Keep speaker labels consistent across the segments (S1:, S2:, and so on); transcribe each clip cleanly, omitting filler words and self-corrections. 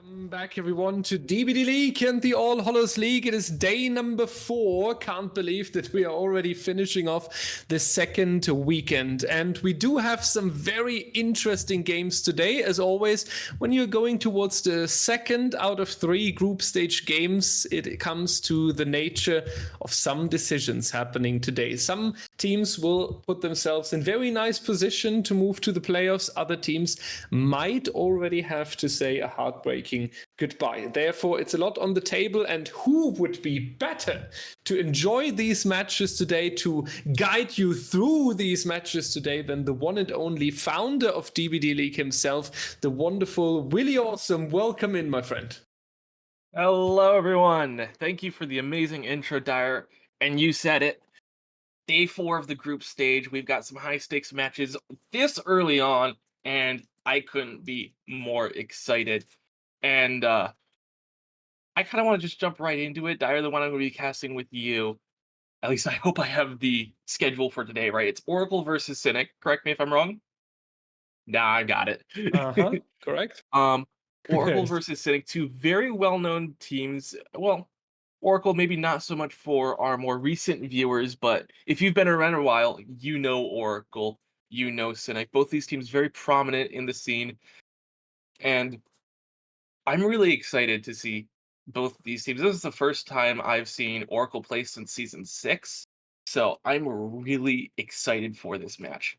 S1: Welcome back, everyone, to DBDLeague and the All Hallows League. It is day number 4. Can't believe that we are already finishing off the second weekend. And we do have some very interesting games today. As always, when you're going towards the second out of 3 group stage games, it comes to the nature of some decisions happening today. Some teams will put themselves in very nice position to move to the playoffs. Other teams might already have to say a heartbreaking goodbye. Therefore, it's a lot on the table, and who would be better to enjoy these matches today, to guide you through these matches today, than the one and only founder of DBDLeague himself, the wonderful Williawesome. Welcome in, my friend.
S2: Hello, everyone. Thank you for the amazing intro, Dyer. And you said it. Day 4 of the group stage. We've got some high-stakes matches this early on, and I couldn't be more excited. And I kind of want to just jump right into it. Dyer, the one I'm going to be casting with you. At least I hope I have the schedule for today, right? It's Oracle versus Cynic. Correct me if I'm wrong. Nah, I got it.
S1: Correct.
S2: Oracle versus Cynic, 2 very well-known teams. Well, Oracle maybe not so much for our more recent viewers, but if you've been around a while, you know Oracle, you know Cynic. Both these teams very prominent in the scene, and I'm really excited to see both these teams. This is the first time I've seen Oracle play since Season 6, so I'm really excited for this match.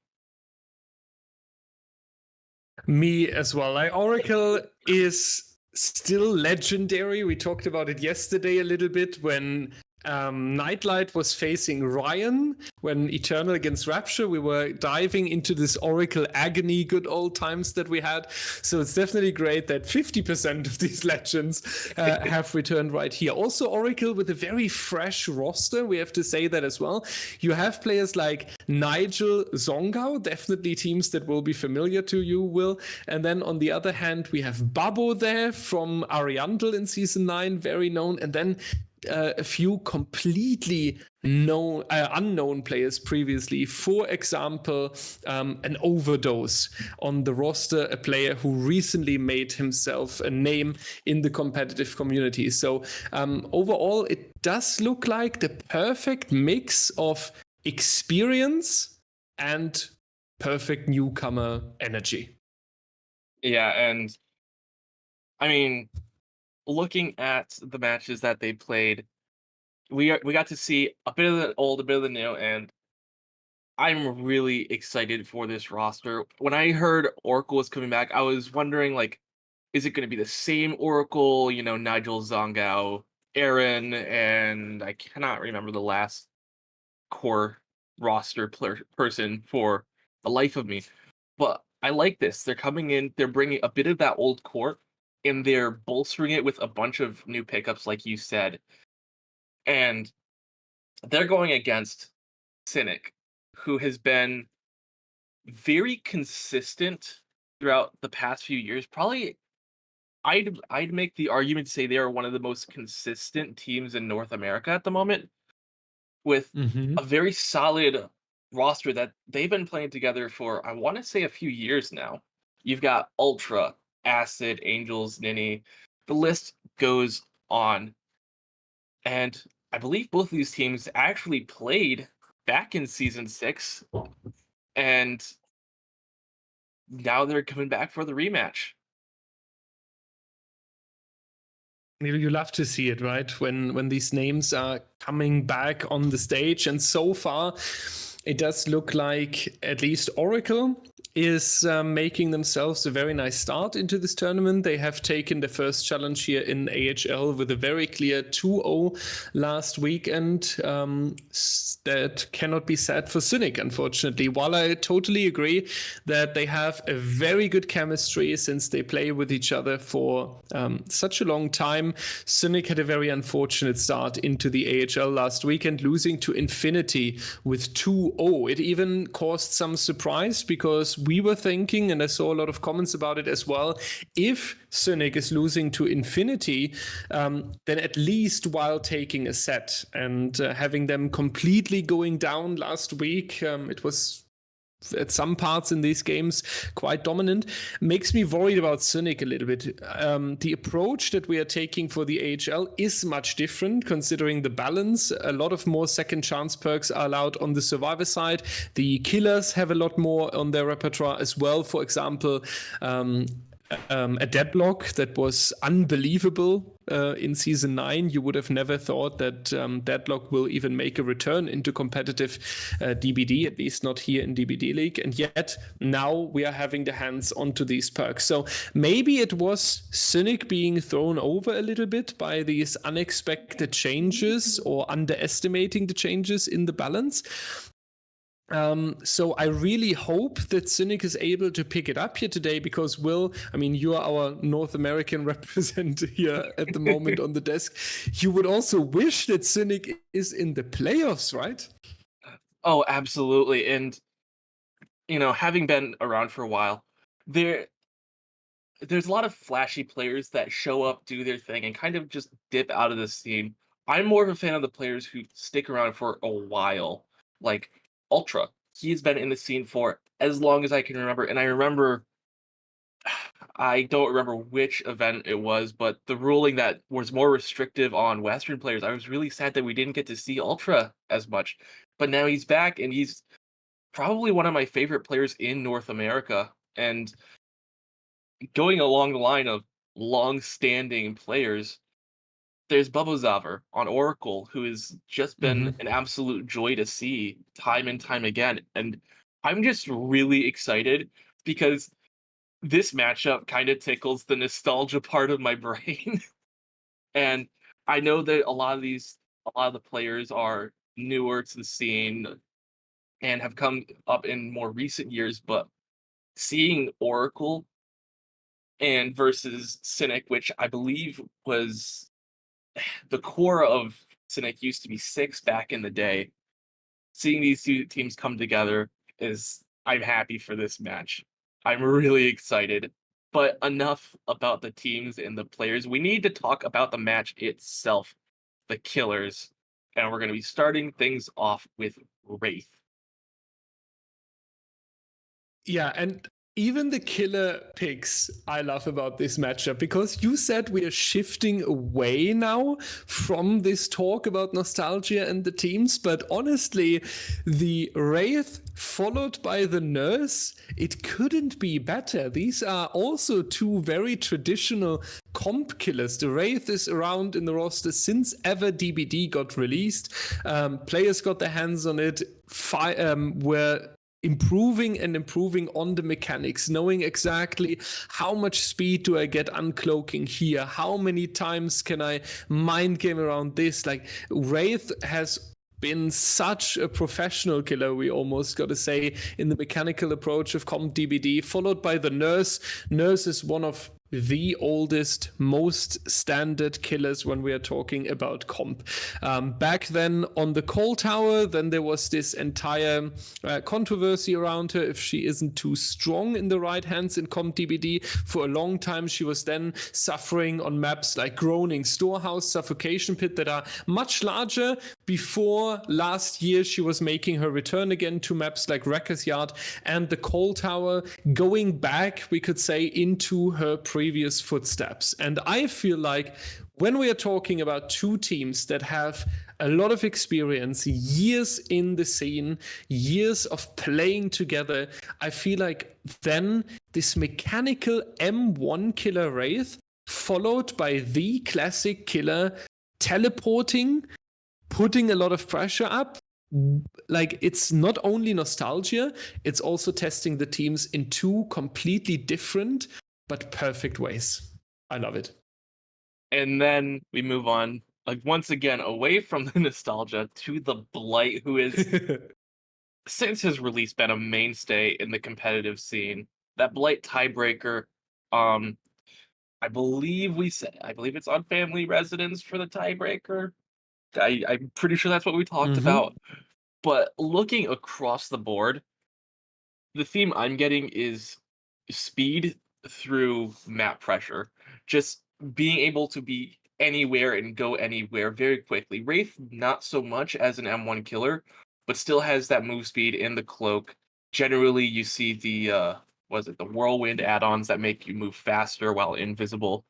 S1: Me as well. Oracle is still legendary. We talked about it yesterday a little bit when Nightlight was facing Ryan, when Eternal against Rapture. We were diving into this Oracle agony, good old times that we had. So it's definitely great that 50% of these legends have returned right here. Also, Oracle with a very fresh roster, we have to say that as well. You have players like Nigel Zongao, definitely teams that will be familiar to you, Will. And then on the other hand, we have Babbo there from Ariandel in Season 9, very known. And then a few completely unknown players previously. For example, an Overdose on the roster, a player who recently made himself a name in the competitive community. So overall, it does look like the perfect mix of experience and perfect newcomer energy.
S2: Yeah, and I mean, looking at the matches that they played, we got to see a bit of the old, a bit of the new, and I'm really excited for this roster. When I heard Oracle was coming back, I was wondering, like, is it going to be the same Oracle? You know, Nigel Zongao, Aaron, and I cannot remember the last core roster person for the life of me. But I like this. They're coming in, they're bringing a bit of that old core, and they're bolstering it with a bunch of new pickups, like you said. And they're going against Cynic, who has been very consistent throughout the past few years. Probably, I'd make the argument to say they are one of the most consistent teams in North America at the moment, with a very solid roster that they've been playing together for, I want to say, a few years now. You've got Ultra, Acid, Angels, Ninny. The list goes on. And I believe both of these teams actually played back in Season 6. And now they're coming back for the rematch.
S1: You love to see it, right? When these names are coming back on the stage. And so far, it does look like at least Oracle is making themselves a very nice start into this tournament. They have taken the first challenge here in AHL with a very clear 2-0 last weekend. That cannot be said for Cynic, unfortunately. While I totally agree that they have a very good chemistry since they play with each other for such a long time, Cynic had a very unfortunate start into the AHL last weekend, losing to Infinity with 2-0. It even caused some surprise because we were thinking, and I saw a lot of comments about it as well, if Cynic is losing to Infinity, then at least while taking a set, and having them completely going down last week, it was at some parts in these games quite dominant. Makes me worried about Cynic a little bit. The approach that we are taking for the AHL is much different considering the balance. A lot of more second chance perks are allowed on the survivor side. The killers have a lot more on their repertoire as well. For example, a deadlock that was unbelievable in season 9. You would have never thought that deadlock will even make a return into competitive DBD, at least not here in DBDLeague. And yet now we are having the hands onto these perks. So maybe it was Cynic being thrown over a little bit by these unexpected changes or underestimating the changes in the balance. So I really hope that Cynic is able to pick it up here today, because Will, I mean, you are our North American representative here at the moment on the desk. You would also wish that Cynic is in the playoffs, right?
S2: Oh, absolutely. And, you know, having been around for a while, there's a lot of flashy players that show up, do their thing, and kind of just dip out of the scene. I'm more of a fan of the players who stick around for a while, like Ultra. He's been in the scene for as long as I can remember, and I don't remember which event it was, but the ruling that was more restrictive on Western players, I was really sad that we didn't get to see Ultra as much. But now he's back, and he's probably one of my favorite players in North America. And going along the line of long-standing players, there's Bubba Zaver on Oracle, who has just been an absolute joy to see time and time again. And I'm just really excited because this matchup kind of tickles the nostalgia part of my brain. And I know that a lot of the players are newer to the scene and have come up in more recent years, but seeing Oracle and versus Cynic, which I believe was the core of Cynic used to be 6 back in the day. Seeing these two teams come together I'm happy for this match. I'm really excited. But enough about the teams and the players. We need to talk about the match itself, the killers. And we're going to be starting things off with Wraith.
S1: Yeah, and even the killer picks I love about this matchup, because you said we are shifting away now from this talk about nostalgia and the teams, but honestly, the Wraith followed by the Nurse, it couldn't be better. These are also two very traditional comp killers. The Wraith is around in the roster since ever DBD got released. Players got their hands on it, were improving on the mechanics, knowing exactly how much speed do I get uncloaking here, how many times can I mind game around this. Like, Wraith has been such a professional killer, we almost got to say, in the mechanical approach of comp DBD, followed by the Nurse. Nurse is one of the oldest, most standard killers when we are talking about comp. Back then on the Coal Tower, then there was this entire controversy around her if she isn't too strong in the right hands in comp DBD. For a long time, she was then suffering on maps like Groaning Storehouse, Suffocation Pit, that are much larger. Before last year, she was making her return again to maps like Wrecker's Yard and the Coal Tower, going back, we could say, into her previous footsteps. And I feel like when we are talking about two teams that have a lot of experience, years in the scene, years of playing together, I feel like then this mechanical M1 killer Wraith, followed by the classic killer teleporting, putting a lot of pressure up, like, it's not only nostalgia, it's also testing the teams in two completely different but perfect ways. I love it.
S2: And then we move on, like, once again, away from the nostalgia to the Blight, who is, since his release, been a mainstay in the competitive scene. That Blight tiebreaker, I believe it's on family residence for the tiebreaker. I'm pretty sure that's what we talked about. But looking across the board, the theme I'm getting is speed through map pressure. Just being able to be anywhere and go anywhere very quickly. Wraith, not so much as an M1 killer, but still has that move speed in the cloak. generally you see the the whirlwind add-ons that make you move faster while invisible.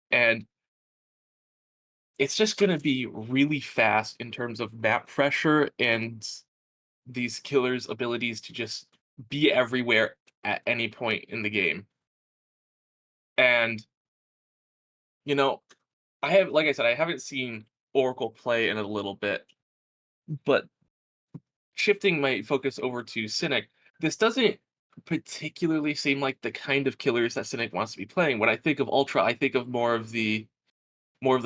S2: And it's just going to be really fast in terms of map pressure and these killers' abilities to just be everywhere at any point in the game. And, you know, like I said, I haven't seen Oracle play in a little bit, but shifting my focus over to Cynic, this doesn't particularly seem like the kind of killers that Cynic wants to be playing. When I think of Ultra, I think of more of the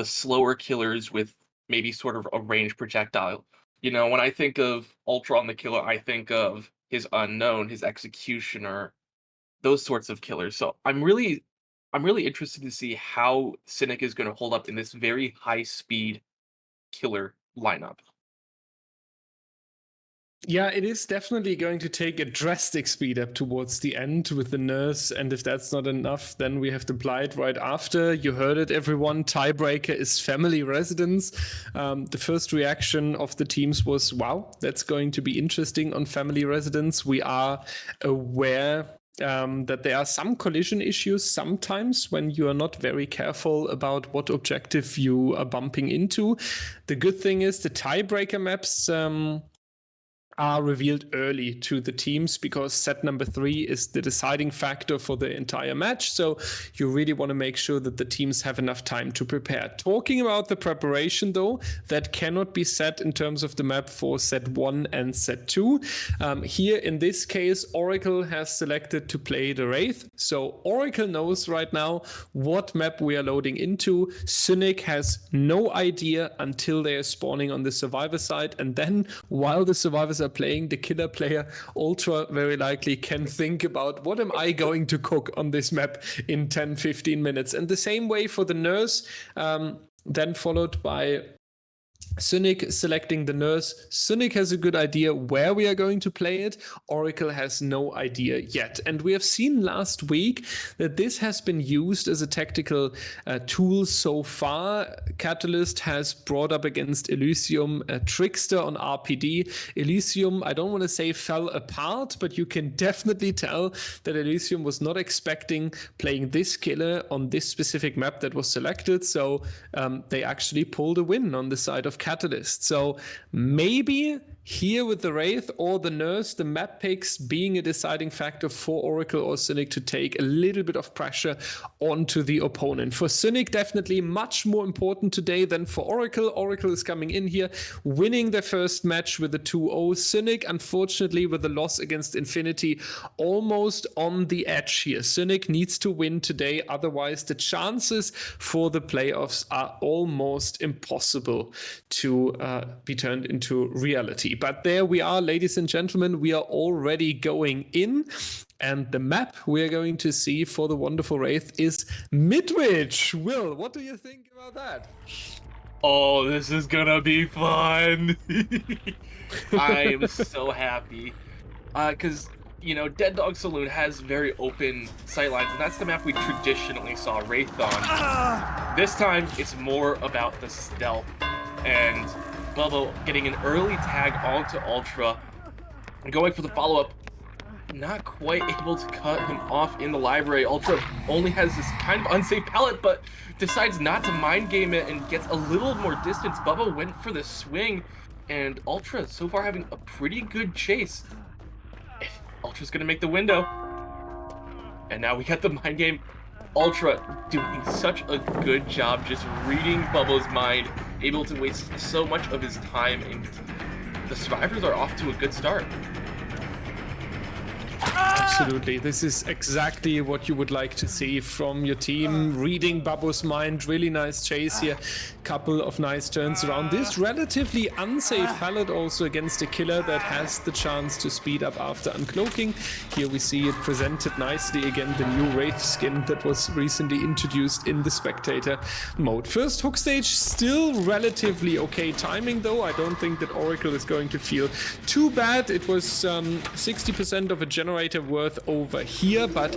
S2: slower killers with maybe sort of a ranged projectile. You know, when I think of Ultra on the killer, I think of his Unknown, his Executioner, those sorts of killers. So I'm really interested to see how Cynic is going to hold up in this very high speed killer lineup.
S1: Yeah, it is definitely going to take a drastic speed up towards the end with the Nurse, and if that's not enough, then we have the Blight right after. You heard it, everyone. Tiebreaker is family residence. The first reaction of the teams was, wow, that's going to be interesting on family residence. We are aware that there are some collision issues sometimes when you are not very careful about what objective you are bumping into. The good thing is the tiebreaker maps are revealed early to the teams because set number 3 is the deciding factor for the entire match. So you really want to make sure that the teams have enough time to prepare. Talking about the preparation though, that cannot be set in terms of the map for set 1 and set 2. Here in this case, Oracle has selected to play the Wraith. So Oracle knows right now what map we are loading into. Cynic has no idea until they are spawning on the survivor side. And then while the survivors are playing, the killer player Ultra very likely can think about what am I going to cook on this map in 10-15 minutes. And the same way for the Nurse, then followed by Cynic selecting the Nurse. Cynic has a good idea where we are going to play it. Oracle has no idea yet. And we have seen last week that this has been used as a tactical tool so far. Catalyst has brought up against Elysium a Trickster on RPD. Elysium, I don't want to say fell apart, but you can definitely tell that Elysium was not expecting playing this killer on this specific map that was selected. So they actually pulled a win on the side of Catalyst. So maybe here with the Wraith or the Nurse, the map picks being a deciding factor for Oracle or Cynic to take a little bit of pressure onto the opponent. For Cynic, definitely much more important today than for Oracle. Oracle is coming in here, winning their first match with a 2-0. Cynic, unfortunately, with the loss against Infinity, almost on the edge here. Cynic needs to win today, otherwise the chances for the playoffs are almost impossible to be turned into reality. But there we are, ladies and gentlemen, we are already going in. And the map we are going to see for the wonderful Wraith is Midwich. Will, what do you think about that?
S2: Oh, this is gonna be fun. I am so happy. Because, you know, Dead Dog Saloon has very open sightlines, and that's the map we traditionally saw Wraith on. This time, it's more about the stealth. And Bubba getting an early tag onto Ultra and going for the follow-up, not quite able to cut him off in the library. Ultra only has this kind of unsafe pallet, but decides not to mind game it and gets a little more distance. Bubba went for the swing, and Ultra so far having a pretty good chase. Ultra's gonna make the window. And now we got the mind game. Ultra doing such a good job just reading Bubba's mind, able to waste so much of his time, and the survivors are off to a good start.
S1: Absolutely. This is exactly what you would like to see from your team. Reading Bubba's mind. Really nice chase here. Couple of nice turns around. This relatively unsafe pallet also against a killer that has the chance to speed up after uncloaking. Here we see it presented nicely. Again, the new Wraith skin that was recently introduced in the spectator mode. First hook stage, still relatively okay timing though. I don't think that Oracle is going to feel too bad. It was 60% of a generator worth over here, but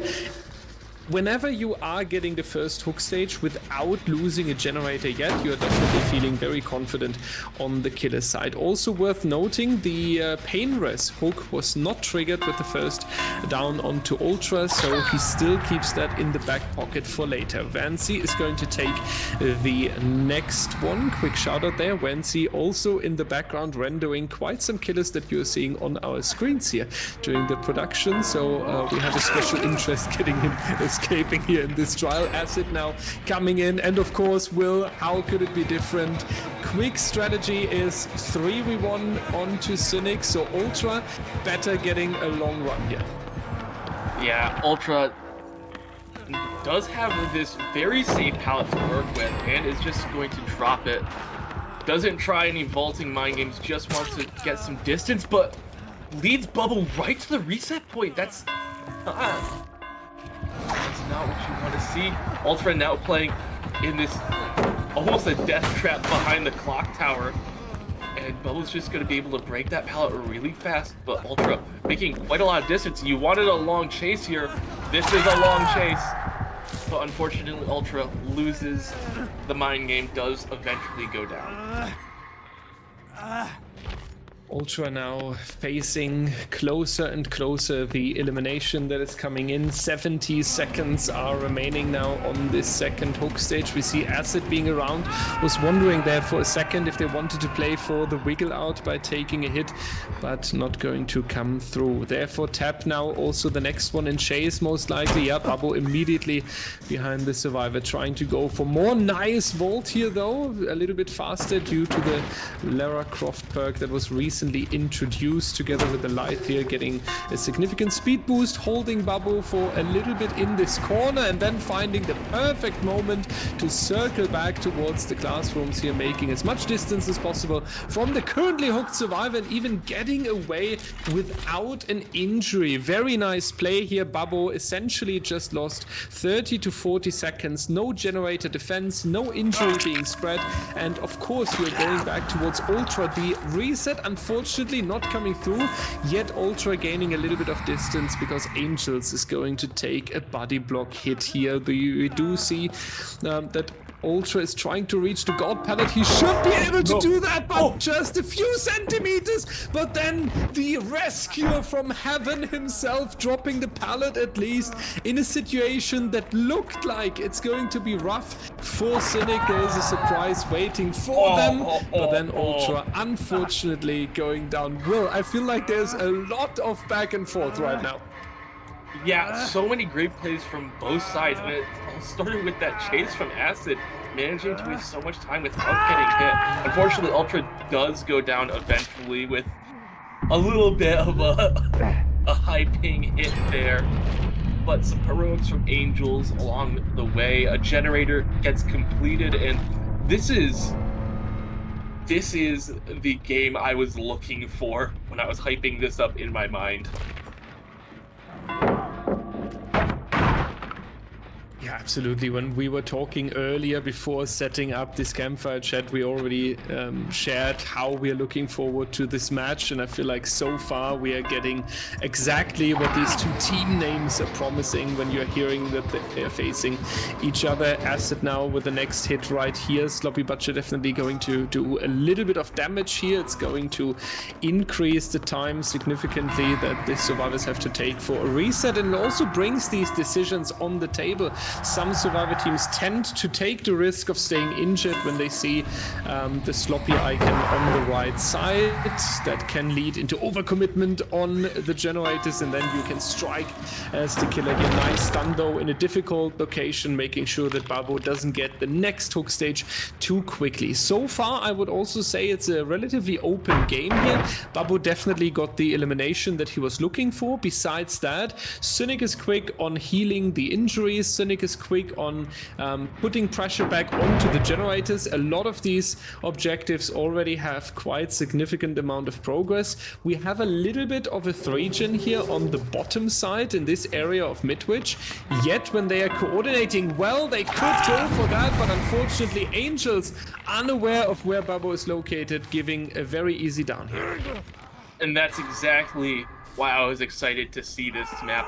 S1: whenever you are getting the first hook stage without losing a generator yet, you are definitely feeling very confident on the killer side. Also worth noting, the pain res hook was not triggered with the first down onto Ultra, so he still keeps that in the back pocket for later. Vancy is going to take the next one. Quick shout out there. Vancy also in the background rendering quite some killers that you're seeing on our screens here during the production, so we have a special interest getting him escaping here in this trial. Acid now coming in, and of course, Will, how could it be different? Quick strategy is 3v1 onto Cynic, so Ultra better getting a long run here.
S2: Yeah, Ultra does have this very safe palette to work with and is just going to drop it. Doesn't try any vaulting mind games, just wants to get some distance, but leads Bubble right to the reset point. That's not what you want to see. Ultra now playing in this almost a death trap behind the clock tower, and Bubble's just going to be able to break that pallet really fast, but Ultra making quite a lot of distance. You wanted a long chase here. This is a long chase, but unfortunately Ultra loses the mind game, does eventually go down.
S1: Ultra now facing closer and closer the elimination that is coming in. 70 seconds are remaining now on this second hook stage. We see Acid being around. Was wondering there for a second if they wanted to play for the wiggle out by taking a hit, but not going to come through. Therefore, Tap now also the next one in chase most likely. Yeah, Babo immediately behind the Survivor trying to go for more. Nice vault here though, a little bit faster due to the Lara Croft perk that was recently introduced together with the Lithe here, getting a significant speed boost, holding Babo for a little bit in this corner and then finding the perfect moment to circle back towards the classrooms here, making as much distance as possible from the currently hooked Survivor and even getting away without an injury. Very nice play here. Babo essentially just lost 30 to 40 seconds, no generator defense, no injury being spread, and of course we're going back towards Ultra. The reset unfortunately not coming through, yet Ultra gaining a little bit of distance because Angels is going to take a body block hit here. We do see that Ultra is trying to reach the God pallet. He should be able to do that, but just a few centimeters. But then the rescuer from heaven himself dropping the pallet, at least in a situation that looked like it's going to be rough for Cynic. There's a surprise waiting for them, but then Ultra unfortunately going down. Will, I feel like there's a lot of back and forth right now.
S2: Yeah, so many great plays from both sides, and it all started with that chase from Acid, managing to waste so much time without getting hit. Unfortunately, Ultra does go down eventually with a little bit of a high-ping hit there, but some heroics from Angels along the way. A generator gets completed, and this is the game I was looking for when I was hyping this up in my mind.
S1: Yeah, absolutely. When we were talking earlier before setting up this campfire chat, we already shared how we are looking forward to this match, and I feel like so far we are getting exactly what these two team names are promising when you're hearing that they are facing each other. Acid now with the next hit right here. Sloppy Butcher definitely going to do a little bit of damage here. It's going to increase the time significantly that the Survivors have to take for a reset, and it also brings these decisions on the table. Some Survivor teams tend to take the risk of staying injured when they see the sloppy icon on the right side. That can lead into overcommitment on the generators, and then you can strike as the killer here. Nice stun though in a difficult location, making sure that Babo doesn't get the next hook stage too quickly. So far, I would also say it's a relatively open game here. Babo definitely got the elimination that he was looking for. Besides that, Cynic is quick on healing the injuries. Cynic is quick on putting pressure back onto the generators. A lot of these objectives already have quite significant amount of progress. We have a little bit of a 3-gen here on the bottom side in this area of Midwich. Yet when they are coordinating well, they could go for that, but unfortunately Angels, unaware of where Babo is located, giving a very easy down here.
S2: And that's exactly why I was excited to see this map.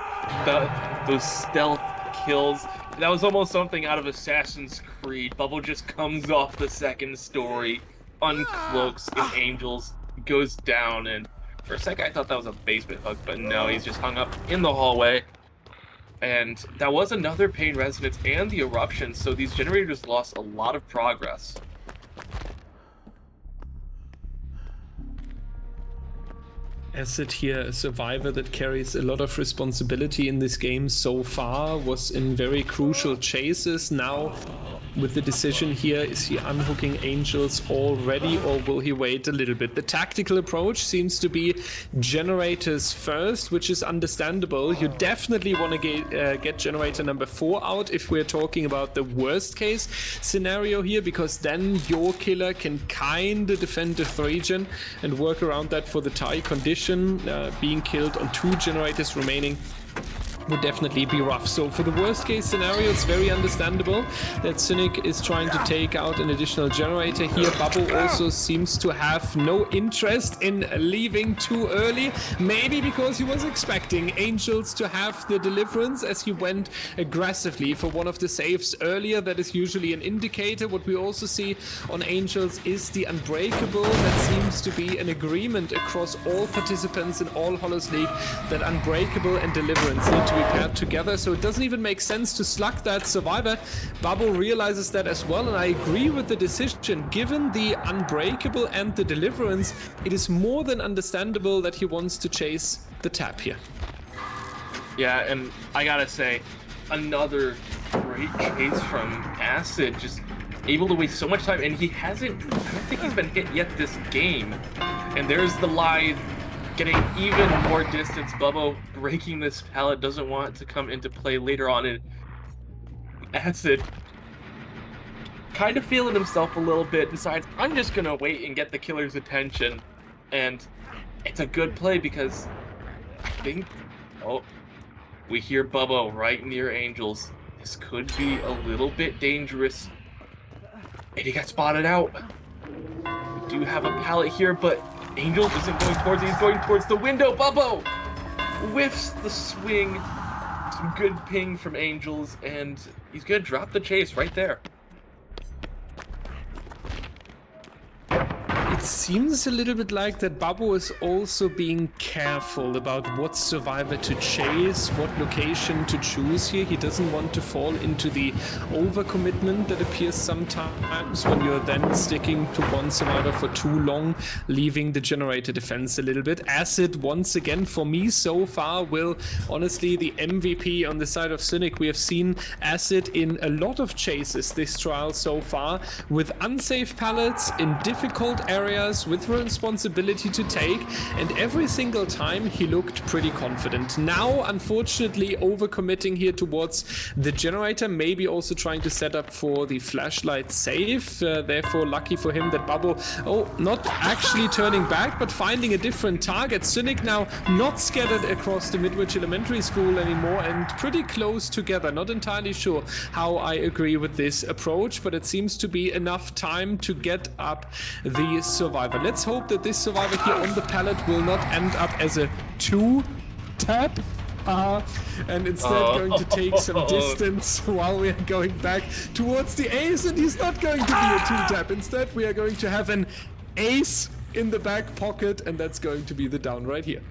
S2: Those stealth kills. That was almost something out of Assassin's Creed. Bubble just comes off the second story, uncloaks in Angels, goes down, and for a second I thought that was a basement hook, but no, he's just hung up in the hallway. And that was another Pain Resonance and the Eruption, so these generators lost a lot of progress.
S1: Acid here, a survivor that carries a lot of responsibility in this game so far, was in very crucial chases. Now, with the decision here, is he unhooking Angels already, or will he wait a little bit? The tactical approach seems to be generators first, which is understandable. You definitely want to get generator number 4 out if we're talking about the worst case scenario here, because then your killer can kind of defend the 3-gen and work around that for the tie condition. Being killed on 2 generators remaining would definitely be rough. So for the worst case scenario, it's very understandable that Cynic is trying to take out an additional generator here. Bubble also seems to have no interest in leaving too early, maybe because he was expecting Angels to have the deliverance as he went aggressively for one of the saves earlier. That is usually an indicator. What we also see on Angels is the Unbreakable. That seems to be an agreement across all participants in all Hallows League that Unbreakable and Deliverance need to be paired together, so it doesn't even make sense to slug that survivor. Bubble realizes that as well, and I agree with the decision. Given the Unbreakable and the Deliverance, it is more than understandable that he wants to chase the tap here.
S2: Yeah, and I gotta say, another great chase from Acid, just able to waste so much time, and he hasn't, I don't think he's been hit yet this game. And there's the lie, getting even more distance. Bubbo breaking this pallet, doesn't want it to come into play later on in Acid. Kind of feeling himself a little bit, decides, I'm just gonna wait and get the killer's attention. And it's a good play because I think, oh, we hear Bubbo right near Angels. This could be a little bit dangerous. And he got spotted out. We do have a pallet here, but Angel isn't going towards it, he's going towards the window. Bubbo whiffs the swing. Some good ping from Angels, and he's gonna drop the chase right there.
S1: It seems a little bit like that Bubbo is also being careful about what survivor to chase, what location to choose here. He doesn't want to fall into the overcommitment that appears sometimes when you're then sticking to one survivor for too long, leaving the generator defense a little bit. Acid, once again, for me so far, will honestly the MVP on the side of Cynic. We have seen Acid in a lot of chases this trial so far, with unsafe pallets in difficult areas, with responsibility to take, and every single time he looked pretty confident. Now, unfortunately, overcommitting here towards the generator, maybe also trying to set up for the flashlight save. Therefore, lucky for him that Bubbo, not actually turning back, but finding a different target. Cynic now not scattered across the Midwich Elementary School anymore and pretty close together. Not entirely sure how I agree with this approach, but it seems to be enough time to get up the survivor. Let's hope that this survivor here on the pallet will not end up as a 2-tap and instead going to take some distance while we are going back towards the ace, and he's not going to be a 2-tap. Instead, we are going to have an ace in the back pocket, and that's going to be the down right here.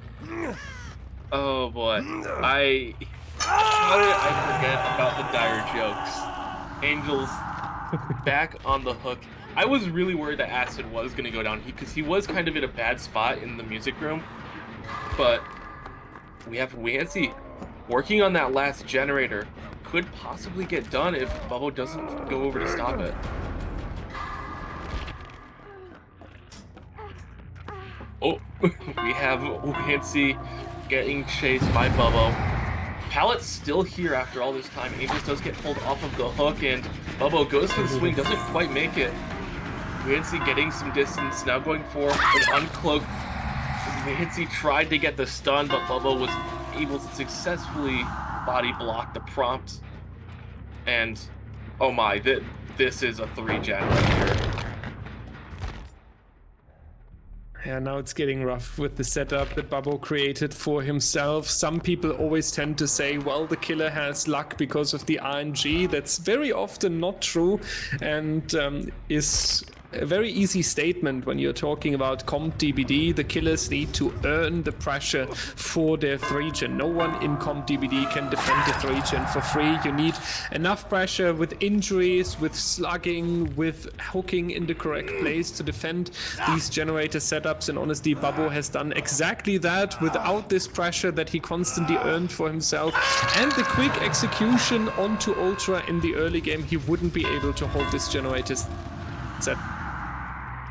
S2: Oh boy. How did I forget about the dire jokes? Angels back on the hook. I was really worried that Acid was going to go down because he was kind of in a bad spot in the music room. But we have Wancy working on that last generator. Could possibly get done if Bubbo doesn't go over to stop it. Oh, we have Wancy getting chased by Bubbo. Pallet's still here after all this time. Angels does get pulled off of the hook, and Bubbo goes for the swing, doesn't quite make it. Wancy getting some distance, now going for an uncloak. Wancy tried to get the stun, but Bubbo was able to successfully body block the prompt. And, oh my, this is a 3-gen right here.
S1: Yeah, now it's getting rough with the setup that Babbo created for himself. Some people always tend to say, well, the killer has luck because of the RNG. That's very often not true, and is a very easy statement when you're talking about comp DBD. The killers need to earn the pressure for their 3-gen. No one in comp DBD can defend the 3-gen for free. You need enough pressure with injuries, with slugging, with hooking in the correct place to defend these generator setups, and honestly Babbo has done exactly that. Without this pressure that he constantly earned for himself and the quick execution onto Ultra in the early game, he wouldn't be able to hold this generator set.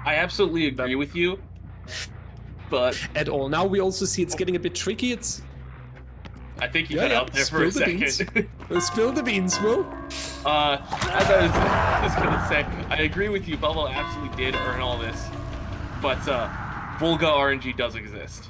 S2: I absolutely agree with you, but
S1: at all. Now we also see it's getting a bit tricky.
S2: I think you got out there for a second.
S1: Spill the beans, Will.
S2: As I was gonna say, I agree with you. Bubble absolutely did earn all this, but Volga RNG does exist.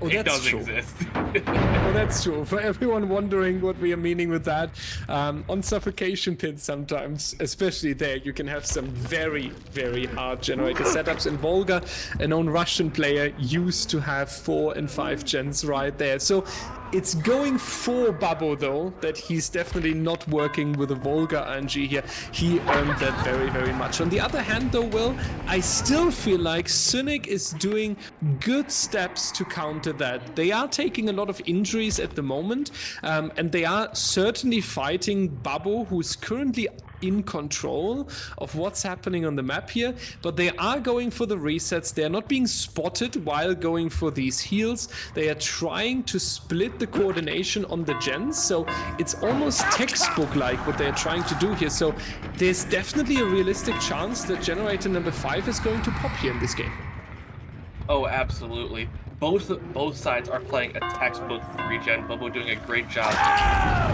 S1: Oh,
S2: it
S1: that's
S2: does
S1: true.
S2: exist.
S1: Well, that's true. For everyone wondering what we are meaning with that, on suffocation pits sometimes, especially there, you can have some very, very hard generator setups. In Volga, a known Russian player used to have 4 and 5 gens right there. So it's going for Babbo, though, that he's definitely not working with a Volga RNG here. He earned that very, very much. On the other hand, though, Will, I still feel like Cynic is doing good steps to counter that. They are taking a lot of injuries at the moment, and they are certainly fighting Babbo, who's currently in control of what's happening on the map here, but they are going for the resets. They are not being spotted while going for these heals. They are trying to split the coordination on the gens, so it's almost textbook-like what they're trying to do here. So there's definitely a realistic chance that generator number 5 is going to pop here in this game.
S2: Oh, absolutely. Both sides are playing a textbook 3-gen. Bubbo doing a great job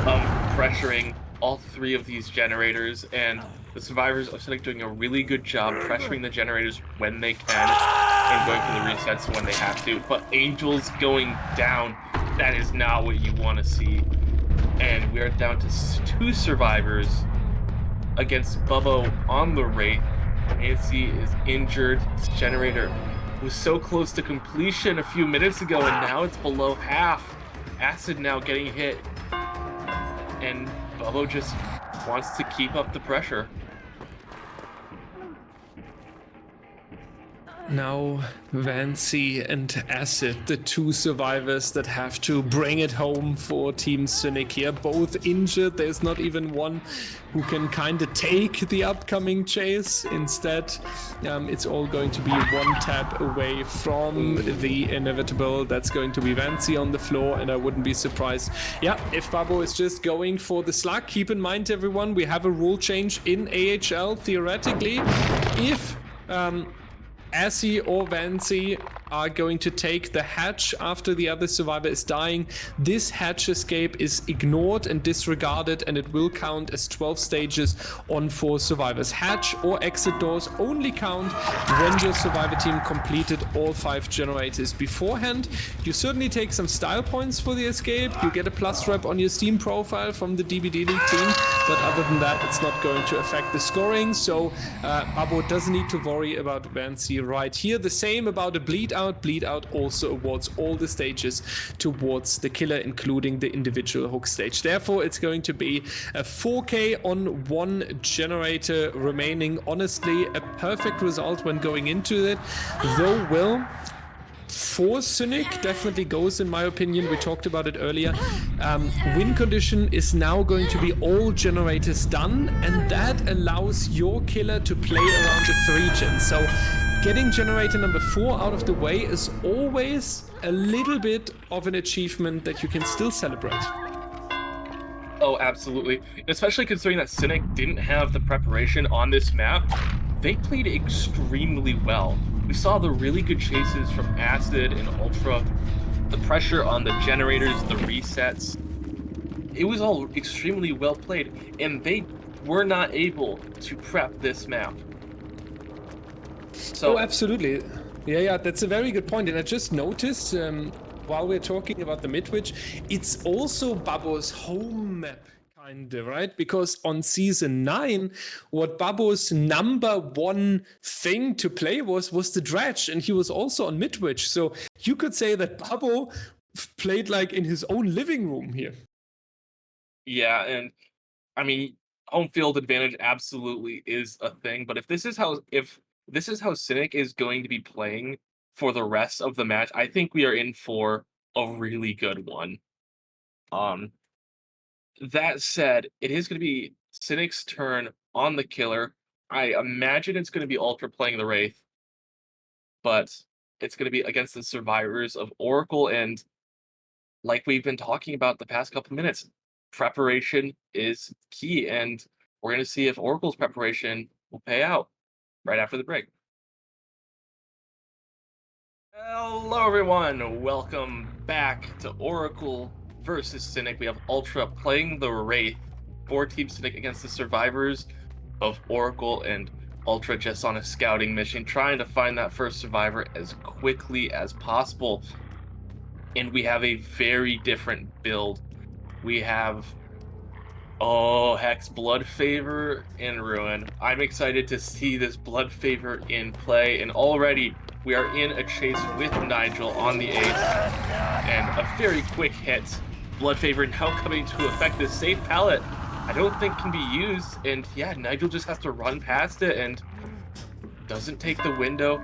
S2: of pressuring all 3 of these generators, and the survivors are Cynic doing a really good job pressuring the generators when they can and going for the resets when they have to. But Angel's going down, that is not what you want to see. And we are down to 2 survivors against Bubbo on the Wraith. Nancy is injured. This generator was so close to completion a few minutes ago, and now it's below half. Acid now getting hit, and Bubbo just wants to keep up the pressure.
S1: Now, Vancy and Acid, the 2 survivors that have to bring it home for Team Cynic here, both injured. There's not even one who can kind of take the upcoming chase. Instead, it's all going to be one tap away from the inevitable. That's going to be Vancy on the floor, and I wouldn't be surprised. Yeah, if Babbo is just going for the slug. Keep in mind, everyone, we have a rule change in AHL. Theoretically, if Assy or Vancy are going to take the hatch after the other survivor is dying, this hatch escape is ignored and disregarded, and it will count as 12 stages on 4 survivors. Hatch or exit doors only count when your survivor team completed all 5 generators beforehand. You certainly take some style points for the escape. You get a plus rep on your Steam profile from the DBDLeague team, but other than that, it's not going to affect the scoring. So Babbo doesn't need to worry about Vancy right here. The same about a bleed out. Bleed out also awards all the stages towards the killer, including the individual hook stage. Therefore, it's going to be a 4K on 1 generator remaining. Honestly, a perfect result when going into it. Though, Will, for Cynic definitely goes, in my opinion. We talked about it earlier. Win condition is now going to be all generators done, and that allows your killer to play around the 3-gen. So getting generator number 4 out of the way is always a little bit of an achievement that you can still celebrate.
S2: Oh, absolutely. Especially considering that Cynic didn't have the preparation on this map. They played extremely well. We saw the really good chases from Acid and Ultra, the pressure on the generators, the resets. It was all extremely well played, and they were not able to prep this map. So,
S1: oh, absolutely. Yeah, that's a very good point. And I just noticed, while we're talking about the Midwich, it's also Babbo's home map Kinda, right? Because on season 9, what Babo's number one thing to play was the dredge, and he was also on midwich. So you could say that Babo played like in his own living room here.
S2: Yeah, and I mean, home field advantage absolutely is a thing, but if this is how Cynic is going to be playing for the rest of the match, I think we are in for a really good one. That said, it is going to be Cynic's turn on the killer. I imagine it's going to be Ultra playing the Wraith, but it's going to be against the survivors of Oracle, and like we've been talking about the past couple minutes, preparation is key, and we're going to see if Oracle's preparation will pay out right after the break. Hello everyone, welcome back to Oracle versus Cynic. We have Ultra playing the Wraith for Team Cynic against the survivors of Oracle, and Ultra just on a scouting mission, trying to find that first survivor as quickly as possible. And we have a very different build. We have, Hex, Blood Favor, and Ruin. I'm excited to see this Blood Favor in play, and already we are in a chase with Nigel on the ace, and a very quick hit. Blood Favor now coming to effect. This safe pallet I don't think can be used, and yeah, Nigel just has to run past it and doesn't take the window.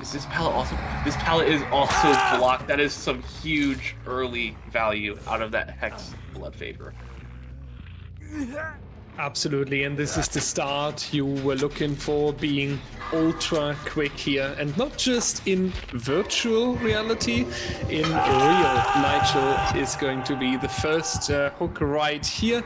S2: Is this pallet also? This pallet is also blocked. That is some huge early value out of that Hex Blood Favor.
S1: Absolutely, and this is the start you were looking for, being ultra quick here, and not just in virtual reality, in real. Nigel is going to be the first hook right here.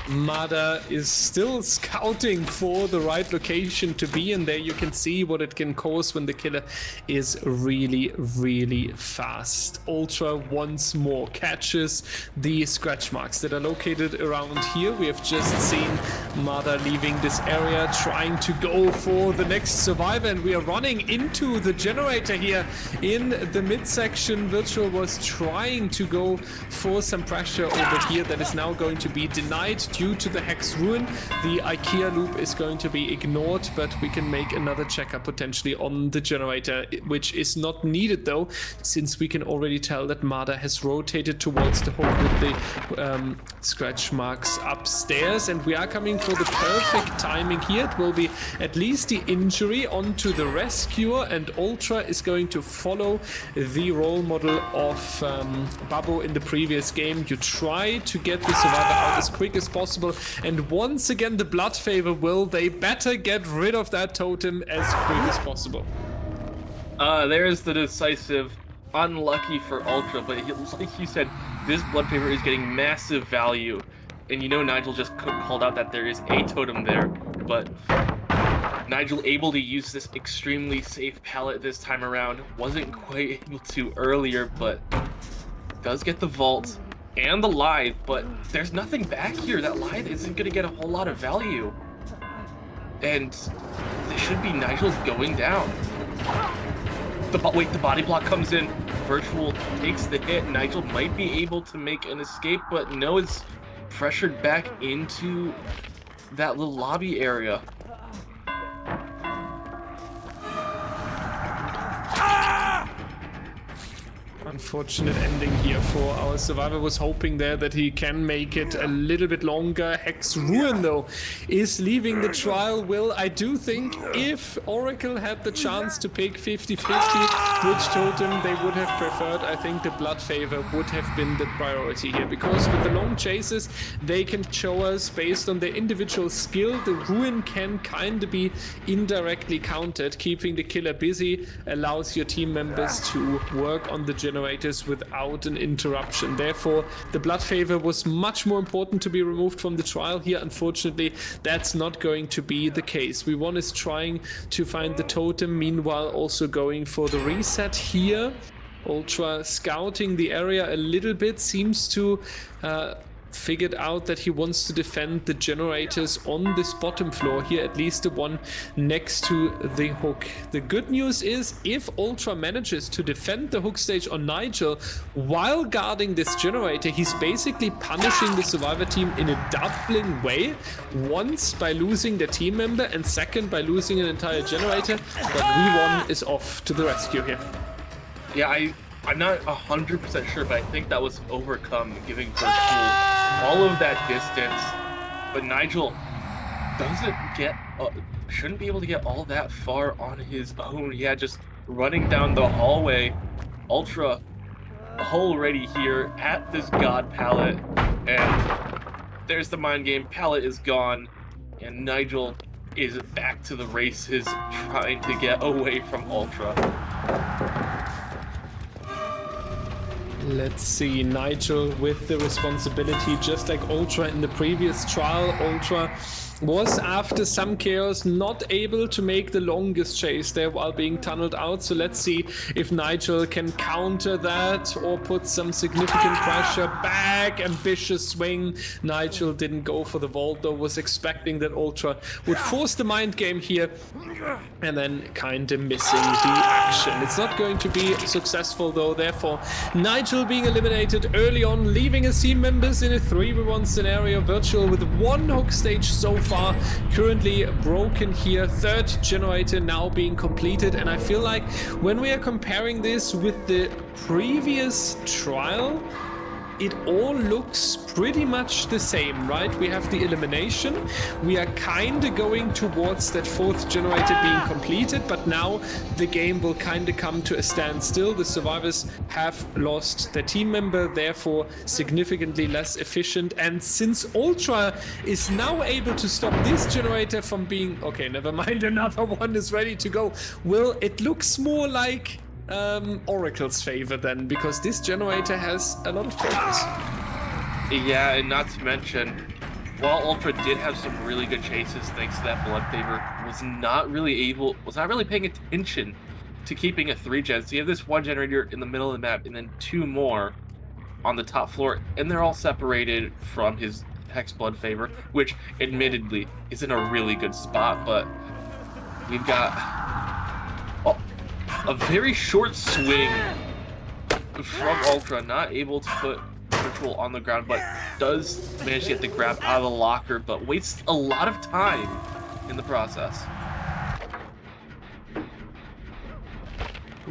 S1: Mada is still scouting for the right location to be, and there you can see what it can cause when the killer is really, really fast. Ultra once more catches the scratch marks that are located around here. We have just seen Mada leaving this area, trying to go for the next survivor, and we are running into the generator here in the midsection. Virtual was trying to go for some pressure over here. That is now going to be denied due to the Hex Ruin. The IKEA loop is going to be ignored, but we can make another checkup potentially on the generator, which is not needed though, since we can already tell that Mada has rotated towards the hook with the scratch marks upstairs, and we are coming for the perfect timing here. It will be at least the injury onto the rescuer, and Ultra is going to follow the role model of Babo in the previous game. You try to get the survivor out as quick as possible, and once again the Blood Favor will. They better get rid of that totem as quick as possible.
S2: There's the decisive. Unlucky for Ultra, but like you said, this Blood Favor is getting massive value. And you know Nigel just called out that there is a totem there, but Nigel able to use this extremely safe pallet this time around. Wasn't quite able to earlier, but does get the vault and the lithe, but there's nothing back here. That lithe isn't going to get a whole lot of value. And this should be Nigel going down. The body block comes in. Virtual takes the hit. Nigel might be able to make an escape, but no, it's pressured back into that little lobby area.
S1: Unfortunate ending here for our survivor. Was hoping there that he can make it a little bit longer. Hex Ruin though is leaving the trial. Will, I do think if Oracle had the chance to pick 50-50 which totem they would have preferred, I think the Blood Favor would have been the priority here, because with the long chases they can show us, based on their individual skill, the Ruin can kind of be indirectly countered. Keeping the killer busy allows your team members to work on the generators without an interruption. Therefore, the Blood Favor was much more important to be removed from the trial here. Unfortunately, that's not going to be the case. V1 is trying to find the totem, meanwhile also going for the reset here. Ultra scouting the area a little bit, seems to figured out that he wants to defend the generators on this bottom floor here, at least the one next to the hook. The good news is, if Ultra manages to defend the hook stage on Nigel while guarding this generator, he's basically punishing the survivor team in a doubling way. Once by losing their team member, and second by losing an entire generator. But V1 is off to the rescue here.
S2: Yeah, I'm not 100% sure, but I think that was overcome, giving Virtual all of that distance. But Nigel doesn't get, shouldn't be able to get all that far on his own. Yeah, just running down the hallway. Ultra already here at this God pallet, and there's the mind game. Pallet is gone, and Nigel is back to the races, trying to get away from Ultra.
S1: Let's see, Nigel with the responsibility, just like Ultra in the previous trial. Ultra was, after some chaos, not able to make the longest chase there while being tunneled out. So let's see if Nigel can counter that or put some significant pressure back. Ambitious swing. Nigel didn't go for the vault though, was expecting that Ultra would force the mind game here and then kind of missing the action. It's not going to be successful though, therefore Nigel being eliminated early on, leaving his team members in a 3v1 scenario. Virtual with one hook stage so far, currently broken here. Third generator now being completed, and I feel like when we are comparing this with the previous trial, it all looks pretty much the same, right? We have the elimination. We are kind of going towards that fourth generator being completed, but now the game will kind of come to a standstill. The survivors have lost their team member, therefore significantly less efficient. And since Ultra is now able to stop this generator from being... Okay, never mind, another one is ready to go. Well, it looks more like Oracle's favor then, because this generator has a lot of focus.
S2: Yeah, and not to mention, while Ultra did have some really good chases thanks to that blood favor, was not really paying attention to keeping a 3-gen. So you have this one generator in the middle of the map and then two more on the top floor, and they're all separated from his Hex blood favor, which admittedly is in a really good spot, but we've got a very short swing from Ultra, not able to put Virtual on the ground, but does manage to get the grab out of the locker, but wastes a lot of time in the process.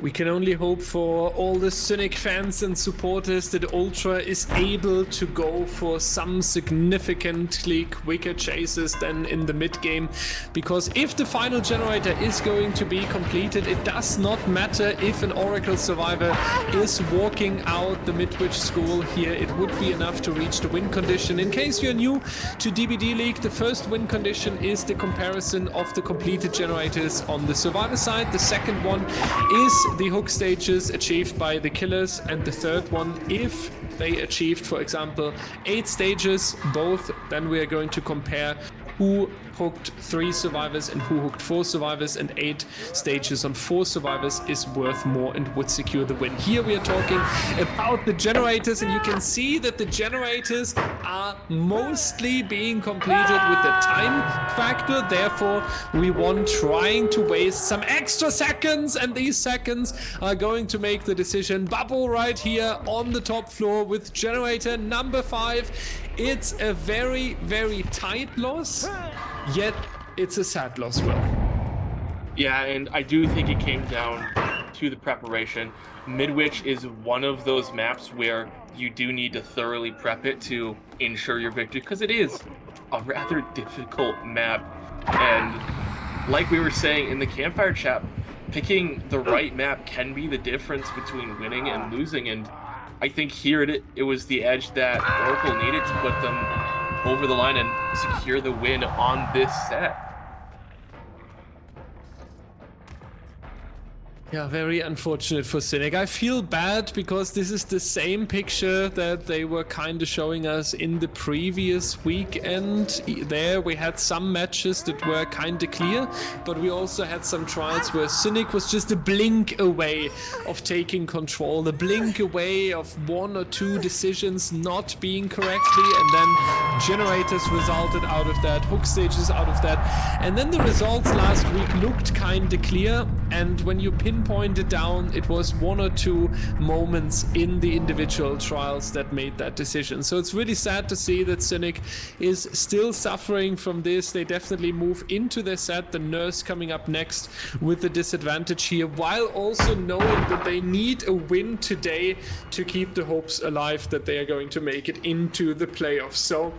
S1: We can only hope for all the Cynic fans and supporters that Ultra is able to go for some significantly quicker chases than in the mid game, because if the final generator is going to be completed, it does not matter if an Oracle survivor is walking out the Midwich school here. It would be enough to reach the win condition. In case you're new to DBDLeague, the first win condition is the comparison of the completed generators on the survivor side. The second one is the hook stages achieved by the killers, and the third one, if they achieved, for example, 8 stages both, then we are going to compare who hooked 3 survivors and who hooked 4 survivors, and 8 stages on 4 survivors is worth more and would secure the win. Here we are talking about the generators, and you can see that the generators are mostly being completed with the time factor. Therefore, we want trying to waste some extra seconds, and these seconds are going to make the decision. Bubble right here on the top floor with generator number 5. It's a very, very tight loss, yet it's a sad loss, Will.
S2: Yeah, and I do think it came down to the preparation. Midwich is one of those maps where you do need to thoroughly prep it to ensure your victory, because it is a rather difficult map. And like we were saying in the campfire chat, picking the right map can be the difference between winning and losing, and I think here it was the edge that Oracle needed to put them over the line and secure the win on this set.
S1: Yeah, very unfortunate for Cynic. I feel bad because this is the same picture that they were kind of showing us in the previous weekend. There we had some matches that were kind of clear, but we also had some trials where Cynic was just a blink away of taking control, a blink away of one or two decisions not being correctly, and then generators resulted out of that, hook stages out of that. And then the results last week looked kind of clear, and when you pinpointed down, it was one or two moments in the individual trials that made that decision. So it's really sad to see that Cynic is still suffering from this. They definitely move into their set, the Nurse coming up next with the disadvantage here, while also knowing that they need a win today to keep the hopes alive that they are going to make it into the playoffs. So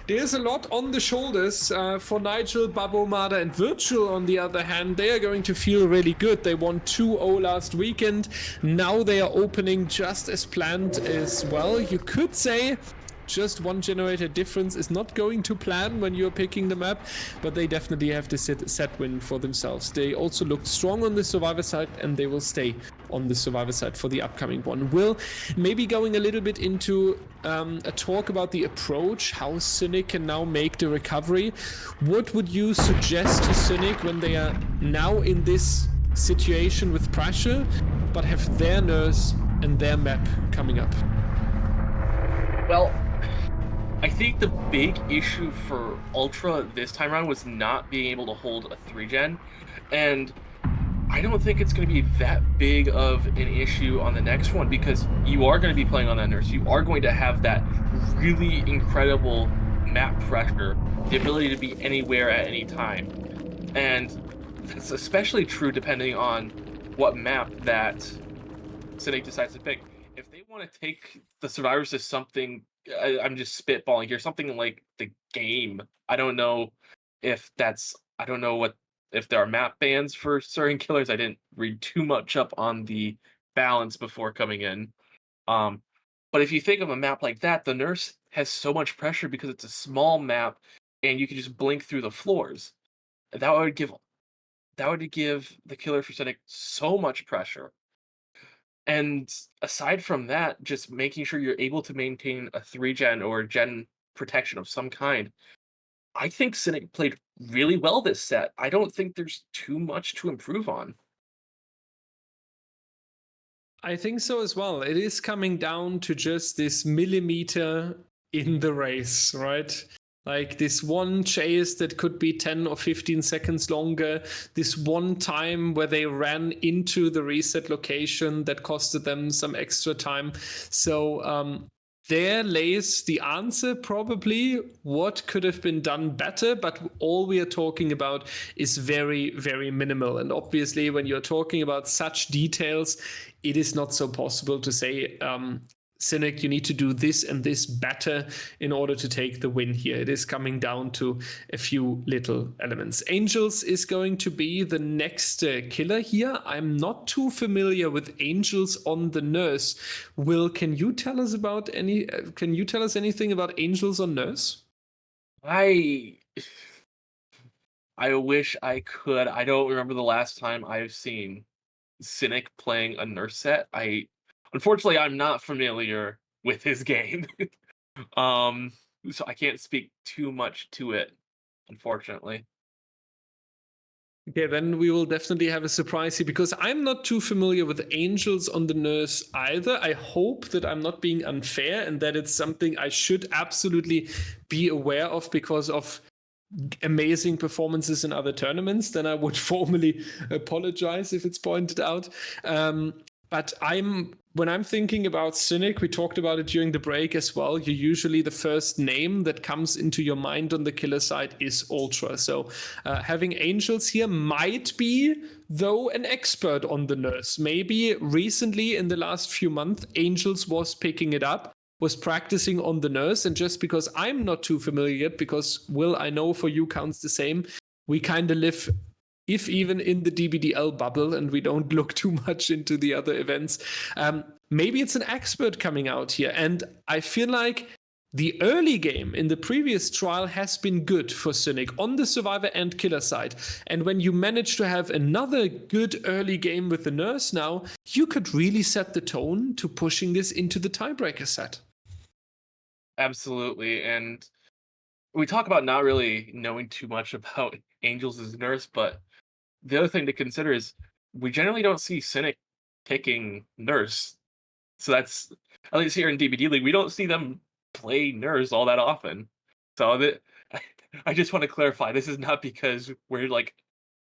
S1: there's a lot on the shoulders for Nigel, Babbo, Mada, and Virtual. On the other hand, they are going to feel really good. They won 2-0 last weekend. Now they are opening just as planned as well. You could say just one generator difference is not going to plan when you're picking the map, but they definitely have the set win for themselves. They also looked strong on the Survivor side, and they will stay on the Survivor side for the upcoming one. Will, maybe going a little bit into a talk about the approach, how Cynic can now make the recovery. What would you suggest to Cynic when they are now in this situation with pressure, but have their Nurse and their map coming up?
S2: Well, I think the big issue for Ultra this time around was not being able to hold a 3-gen, and I don't think it's going to be that big of an issue on the next one, because you are going to be playing on that Nurse. You are going to have that really incredible map pressure, the ability to be anywhere at any time, and that's especially true depending on what map that Cynic decides to pick. If they want to take the Survivors to something, I'm just spitballing here, something like the game. I don't know if there are map bans for certain killers. I didn't read too much up on the balance before coming in. But if you think of a map like that, the Nurse has so much pressure because it's a small map and you can just blink through the floors. That would give the killer for Cynic so much pressure. And aside from that, just making sure you're able to maintain a 3-gen or gen protection of some kind. I think Cynic played really well this set. I don't think there's too much to improve on.
S1: I think so as well. It is coming down to just this millimeter in the race, right? Like this one chase that could be 10 or 15 seconds longer, this one time where they ran into the reset location that costed them some extra time. So there lays the answer, probably. What could have been done better, but all we are talking about is very, very minimal. And obviously, when you're talking about such details, it is not so possible to say, Cynic, you need to do this and this better in order to take the win here. It is coming down to a few little elements. Angels is going to be the next killer here. I'm not too familiar with Angels on the Nurse. Will, can you tell us anything about Angels on Nurse?
S2: I wish I could. I don't remember the last time I've seen Cynic playing a Nurse set. Unfortunately, I'm not familiar with his game, so I can't speak too much to it, unfortunately.
S1: Okay, then we will definitely have a surprise here, because I'm not too familiar with Angels on the Nurse either. I hope that I'm not being unfair and that it's something I should absolutely be aware of because of amazing performances in other tournaments. Then I would formally apologize if it's pointed out. But when I'm thinking about Cynic, we talked about it during the break as well. Usually the first name that comes into your mind on the killer side is Ultra. So having Angels here might be, though, an expert on the Nurse. Maybe recently in the last few months, Angels was picking it up, was practicing on the Nurse. And just because I'm not too familiar yet, because Will, I know for you counts the same, we kind of live, if even in the DBDL bubble, and we don't look too much into the other events, maybe it's an expert coming out here. And I feel like the early game in the previous trial has been good for Cynic on the survivor and killer side. And when you manage to have another good early game with the Nurse now, you could really set the tone to pushing this into the tiebreaker set.
S2: Absolutely. And we talk about not really knowing too much about Angels' Nurse, but the other thing to consider is we generally don't see Cynic picking Nurse. So that's, at least here in DBDLeague, we don't see them play Nurse all that often. So I just want to clarify, this is not because we're like,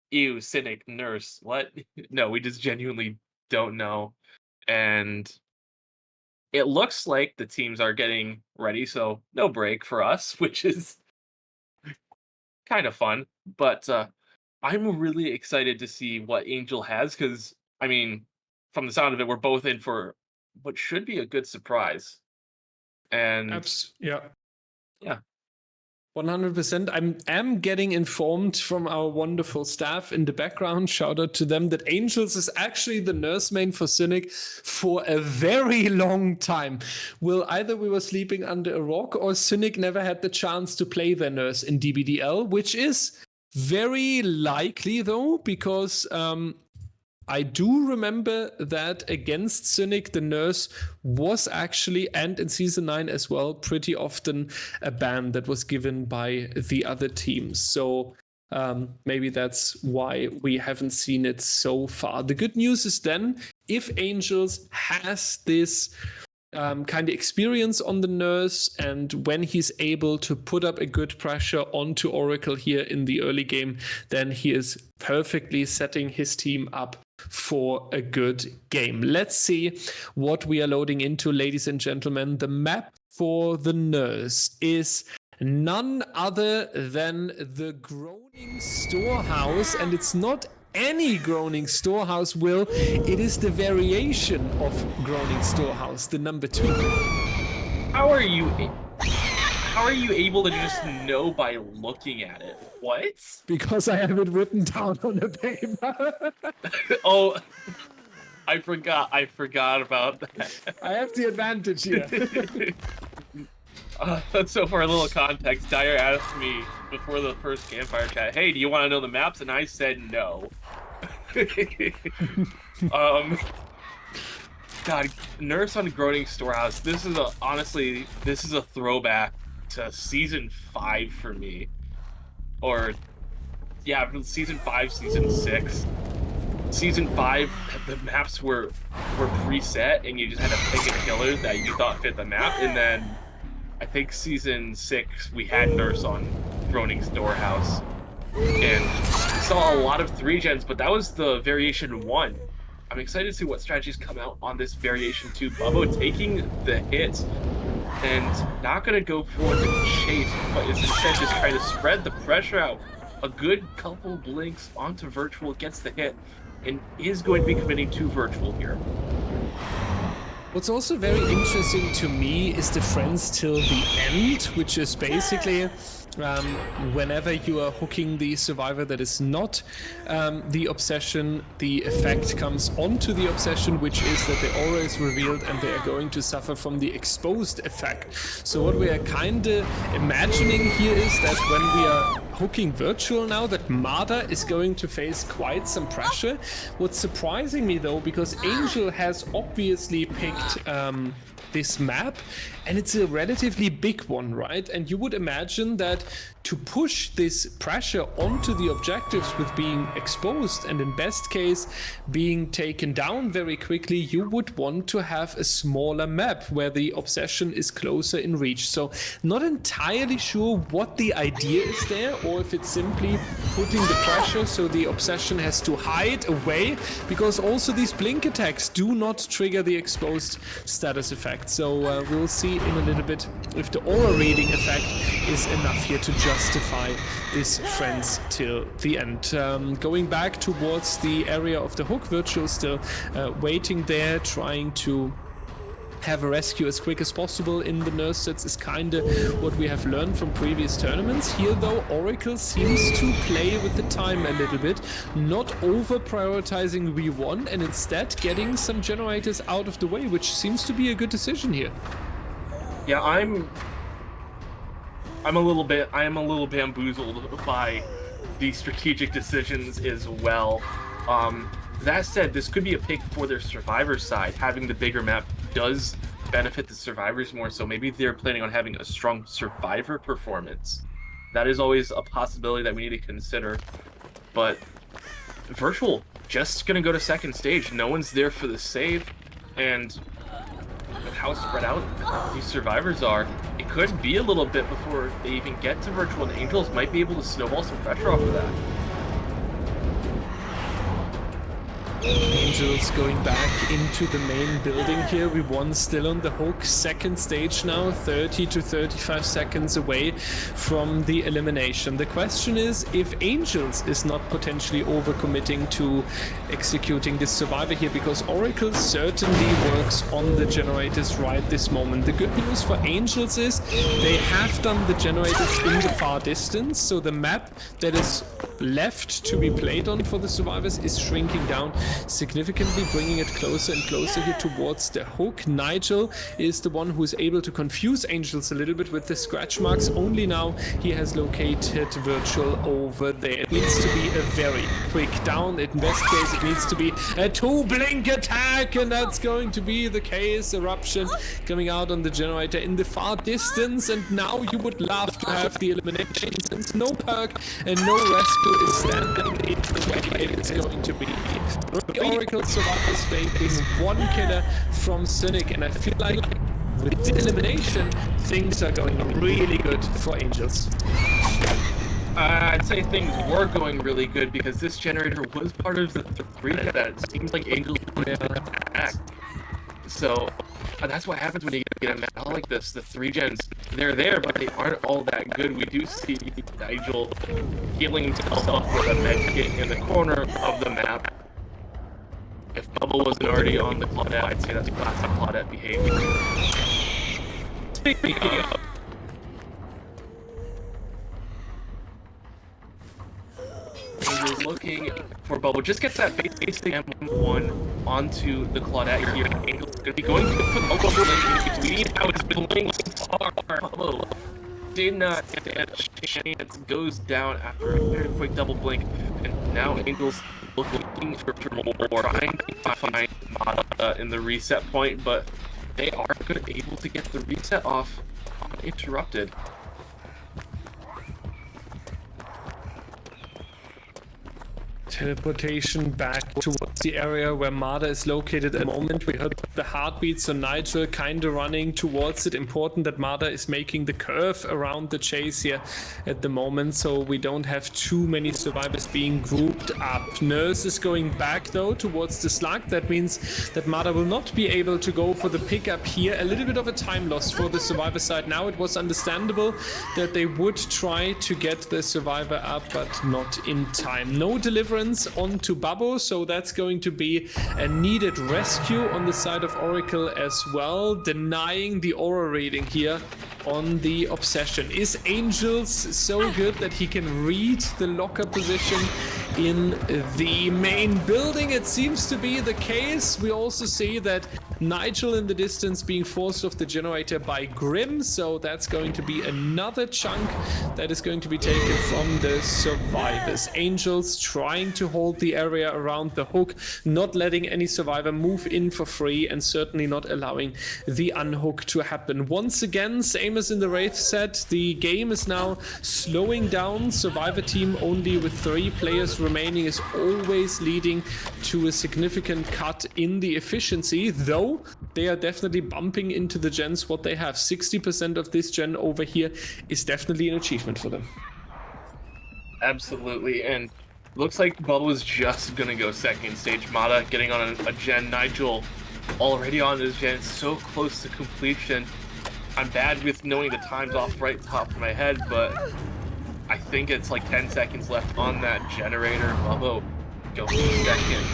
S2: ew, Cynic, Nurse, what? No, we just genuinely don't know. And it looks like the teams are getting ready, so no break for us, which is kind of fun. But I'm really excited to see what Angel has, because, I mean, from the sound of it, we're both in for what should be a good surprise. And
S1: yeah. 100%. I am getting informed from our wonderful staff in the background. Shout out to them that Angels is actually the Nurse main for Cynic for a very long time. Well, either we were sleeping under a rock or Cynic never had the chance to play their Nurse in DBDL, which is very likely though, because I do remember that against Cynic, the Nurse was actually, and in Season 9 as well, pretty often a ban that was given by the other teams. So maybe that's why we haven't seen it so far. The good news is then, if Angels has this kind of experience on the Nurse, and when he's able to put up a good pressure onto Oracle here in the early game, then he is perfectly setting his team up for a good game. Let's see what we are loading into, ladies and gentlemen. The map for the Nurse is none other than the Groaning Storehouse, and it's not any Groaning Storehouse, Will. It is the variation of Groaning Storehouse, the number 2.
S2: How are you able to just know by looking at it? What?
S1: Because I have it written down on the paper.
S2: Oh, I forgot about that.
S1: I have the advantage here.
S2: So for a little context, Dyer asked me before the first campfire chat, hey, do you want to know the maps? And I said no. God, Nurse on Groaning Storehouse, this is a throwback to Season 5 for me. Or, yeah, Season 5, Season 6. Season 5, the maps were preset, and you just had to pick a killer that you thought fit the map, and then I think Season 6, we had Nurse on Groaning Storehouse. And we saw a lot of 3-gens, but that was the Variation 1. I'm excited to see what strategies come out on this Variation 2. Bubbo taking the hit and not going to go for the chase, but is instead just trying to spread the pressure out. A good couple blinks onto Virtual, gets the hit, and is going to be committing to Virtual here.
S1: What's also very interesting to me is the friends till the end, which is basically whenever you are hooking the survivor that is not the obsession, the effect comes onto the obsession, which is that the aura is revealed and they are going to suffer from the exposed effect. So what we are kind of imagining here is that when we are hooking Virtual now, that Marder is going to face quite some pressure. What's surprising me though, because Angel has obviously picked this map, and it's a relatively big one, right? And you would imagine that to push this pressure onto the objectives with being exposed and in best case being taken down very quickly, you would want to have a smaller map where the obsession is closer in reach. So not entirely sure what the idea is there, or if it's simply putting the pressure so the obsession has to hide away, because also these blink attacks do not trigger the exposed status effect. So we'll see in a little bit if the aura reading effect is enough here to justify this friends till the end. Going back towards the area of the hook, Virtual still waiting there, trying to have a rescue as quick as possible in the Nurse sets is kind of what we have learned from previous tournaments. Here though, Oracle seems to play with the time a little bit, not over prioritizing V1 and instead getting some generators out of the way, which seems to be a good decision here.
S2: Yeah, I'm I am a little bamboozled by the strategic decisions as well. That said, this could be a pick for their survivor side. Having the bigger map does benefit the survivors more, so maybe they're planning on having a strong survivor performance. That is always a possibility that we need to consider. But Virtual just gonna go to second stage. No one's there for the save, and with how spread out these survivors are, it could be a little bit before they even get to Virtual, and Angels might be able to snowball some pressure off of that.
S1: Angels going back into the main building here. We won still on the hook. Second stage now, 30 to 35 seconds away from the elimination. The question is if Angels is not potentially overcommitting to executing this survivor here, because Oracle certainly works on the generators right this moment. The good news for Angels is they have done the generators in the far distance, so the map that is left to be played on for the survivors is shrinking down significantly, bringing it closer and closer here towards the hook. Nigel is the one who is able to confuse Angels a little bit with the scratch marks. Only now he has located Virtual over there. It needs to be a very quick down. In best case, it needs to be a 2-blink attack, and that's going to be the case. Eruption coming out on the generator in the far distance, and now you would love to have the elimination since no perk and no rescue is standing in the way it's going to be. The Oracle survivors facing one killer from Cynic, and I feel like with the elimination, things are going really good for Angels.
S2: I'd say things were going really good because this generator was part of the 3 that it seems like Angels would attack. So that's what happens when you get a map like this. The 3 gens, they're there, but they aren't all that good. We do see Nigel healing himself with a med kit in the corner of the map. If Bubble wasn't already on the Claudette, I'd say that's classic Claudette behavior. Speaking of, Angels looking for Bubble, just gets that basic M1 onto the Claudette here. Angel's gonna be going for the Bubble in between. How it's been playing far. Bubble did not get a chance, goes down after a very quick double blink, and now Angels looking for more, trying to find Mata in the reset point, but they are able to get the reset off uninterrupted.
S1: Teleportation back towards the area where Mada is located at the moment. We heard the heartbeats on Nigel kind of running towards it. Important that Mada is making the curve around the chase here at the moment, so we don't have too many survivors being grouped up. Nurse is going back though towards the slug. That means that Mada will not be able to go for the pickup here. A little bit of a time loss for the survivor side. Now it was understandable that they would try to get the survivor up, but not in time. No deliverance onto Babbo, so that's going to be a needed rescue on the side of Oracle as well, denying the aura reading here on the obsession. Is Angels so good that he can read the locker position in the main building? It seems to be the case. We also see that Nigel in the distance being forced off the generator by Grim, so that's going to be another chunk that is going to be taken from the survivors. Angels trying to hold the area around the hook, not letting any survivor move in for free, and certainly not allowing the unhook to happen. Once again, same as in the Wraith set, the game is now slowing down. Survivor team only with 3 players remaining is always leading to a significant cut in the efficiency, though they are definitely bumping into the gens what they have. 60% of this gen over here is definitely an achievement for them.
S2: Absolutely, and looks like Bubble is just gonna go second stage. Mata getting on a gen. Nigel already on his gen, so close to completion. I'm bad with knowing the times off right top of my head, but I think it's like 10 seconds left on that generator. Bubble going second,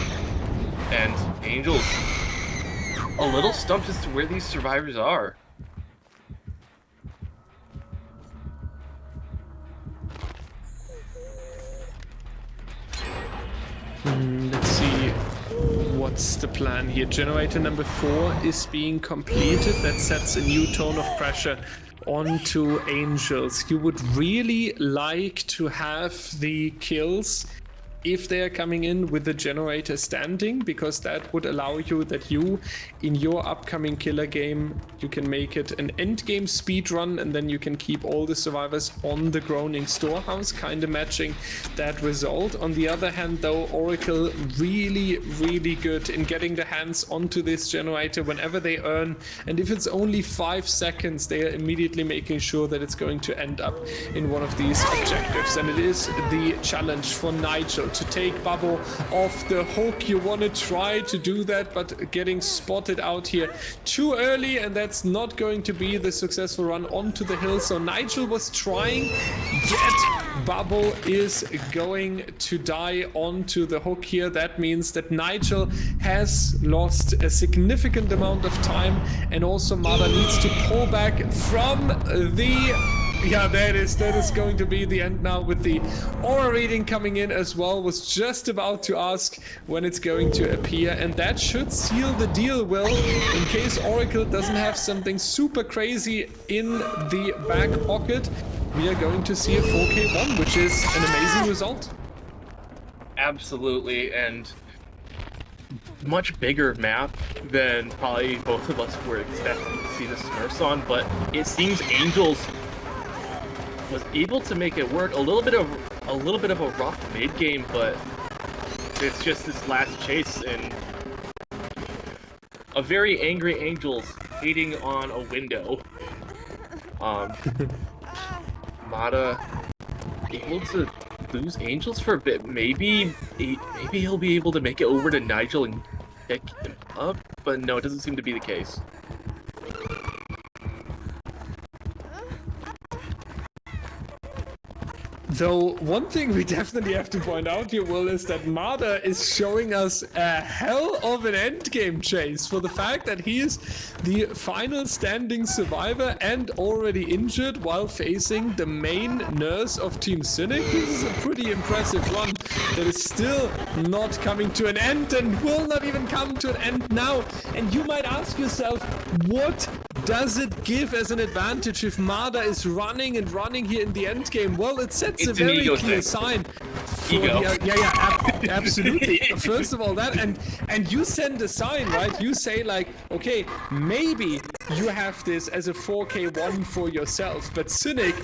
S2: and Angels a little stumped as to where these survivors are.
S1: Let's see what's the plan here. Generator number 4 is being completed. That sets a new tone of pressure onto Angels. You would really like to have the kills if they are coming in with the generator standing, because that would allow you that you, in your upcoming killer game, you can make it an end game speed run, and then you can keep all the survivors on the groaning storehouse, kind of matching that result. On the other hand, though, Oracle really, really good in getting the hands onto this generator whenever they earn, and if it's only 5 seconds, they are immediately making sure that it's going to end up in one of these objectives. And it is the challenge for Nigel to take Bubble off the hook. You want to try to do that, but getting spotted out here too early, and that's not going to be the successful run onto the hill. So Nigel was trying, yet Bubble is going to die onto the hook here. That means that Nigel has lost a significant amount of time, and also Mada needs to pull back from the... Yeah, that is going to be the end now, with the aura reading coming in as well. Was just about to ask when it's going to appear, and that should seal the deal, Will, in case Oracle doesn't have something super crazy in the back pocket. We are going to see a 4K1, which is an amazing result.
S2: Absolutely, and much bigger map than probably both of us were expecting to see this Nurse on, but it seems Angels was able to make it work. A little bit of a rough mid game, but it's just this last chase and a very angry Angels hating on a window. Mada able to lose Angels for a bit. Maybe he'll be able to make it over to Nigel and pick him up, but no, it doesn't seem to be the case.
S1: Though one thing we definitely have to point out here, Will, is that Mada is showing us a hell of an endgame chase for the fact that he is the final standing survivor and already injured while facing the main nurse of Team Cynic. This is a pretty impressive run that is still not coming to an end and will not even come to an end now. And you might ask yourself, what does it give as an advantage if Mada is running here in the endgame? Well, it sets a very clear sign. Absolutely. First of all, that, and you send a sign, right? You say like, okay, maybe you have this as a 4K1 for yourself, but Cynic,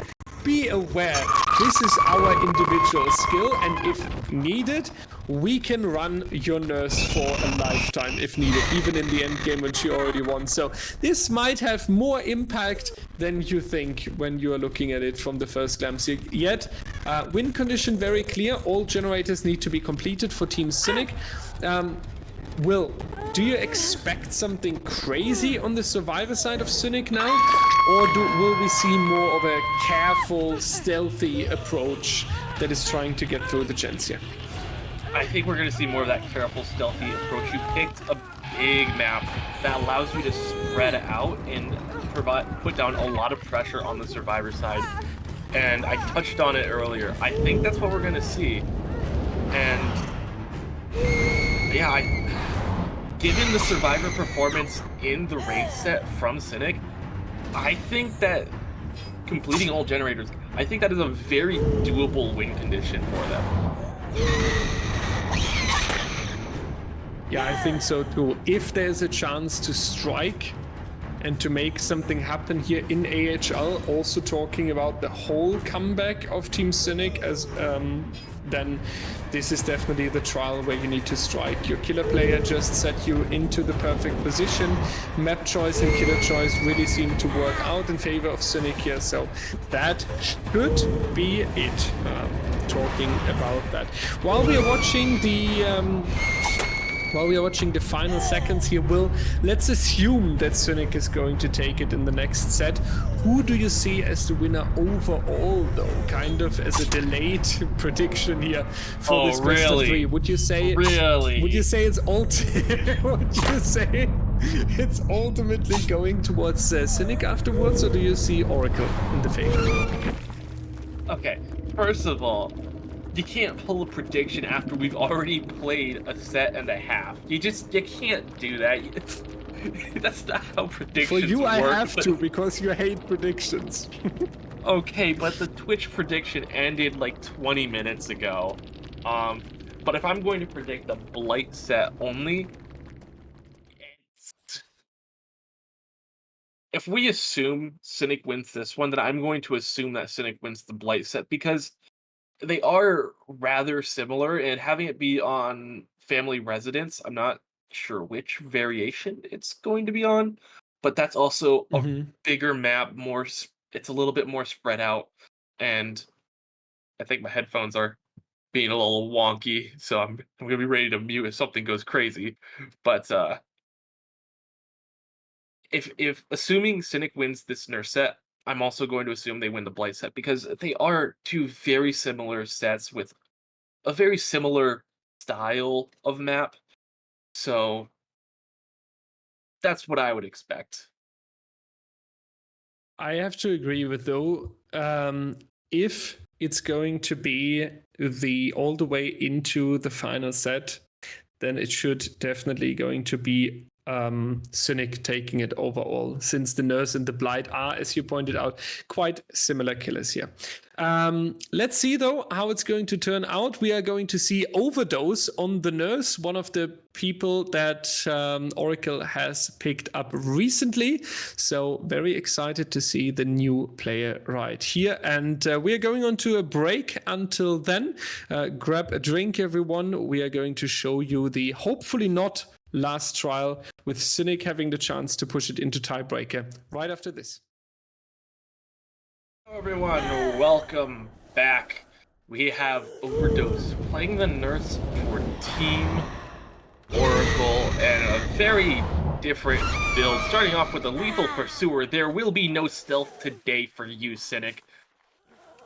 S1: be aware, this is our individual skill, and if needed, we can run your nurse for a lifetime if needed, even in the end game when she already won. So this might have more impact than you think when you are looking at it from the first glance. Yet, win condition very clear. All generators need to be completed for Team Cynic. Will, do you expect something crazy on the survivor side of Cynic now? Or will we see more of a careful, stealthy approach that is trying to get through the gens here?
S2: I think we're going to see more of that careful, stealthy approach. You picked a big map that allows you to spread out and put down a lot of pressure on the survivor side. And I touched on it earlier. I think that's what we're going to see. And yeah, given the survivor performance in the Wraith set from Cynic, I think that completing all generators, I think that is a very doable win condition for them.
S1: Yeah, I think so too. If there's a chance to strike and to make something happen here in AHL, also talking about the whole comeback of Team Cynic, as then this is definitely the trial where you need to strike. Your killer player just set you into the perfect position. Map choice and killer choice really seem to work out in favor of Cynic here, so that should be it. Talking about that. While we are watching the final seconds here, Will, let's assume that Cynic is going to take it in the next set. Who do you see as the winner overall, though? Kind of as a delayed prediction here for this best of three. Would you say?
S2: Really?
S1: Would you say it's it's ultimately going towards Cynic afterwards, or do you see Oracle in the favor?
S2: Okay. First of all, you can't pull a prediction after we've already played a set and a half. You can't do that. That's not how predictions
S1: For you,
S2: work.
S1: I have to, because you hate predictions.
S2: Okay, but the Twitch prediction ended like 20 minutes ago. But if I'm going to predict the Blight set only, if we assume Cynic wins this one, then I'm going to assume that Cynic wins the Blight set because they are rather similar, and having it be on family residence, I'm not sure which variation it's going to be on, but that's also a bigger map, it's a little bit more spread out, and I think my headphones are being a little wonky, so I'm gonna be ready to mute if something goes crazy. But if assuming Cynic wins this Nurse set, I'm also going to assume they win the Blight set because they are two very similar sets with a very similar style of map. So that's what I would expect.
S1: I have to agree with though, if it's going to be all the way into the final set, then it should definitely going to be Cynic taking it overall, since the Nurse and the Blight are, as you pointed out, quite similar killers here. Let's see though how it's going to turn out. We are going to see Overdose on the Nurse, one of the people that Oracle has picked up recently. So very excited to see the new player right here. And we are going on to a break. Until then, grab a drink, everyone. We are going to show you the hopefully not last trial, with Cynic having the chance to push it into tiebreaker right after this.
S2: Hello everyone, welcome back. We have Overdose playing the Nurse for Team Oracle, and a very different build. Starting off with a Lethal Pursuer. There will be no stealth today for you, Cynic.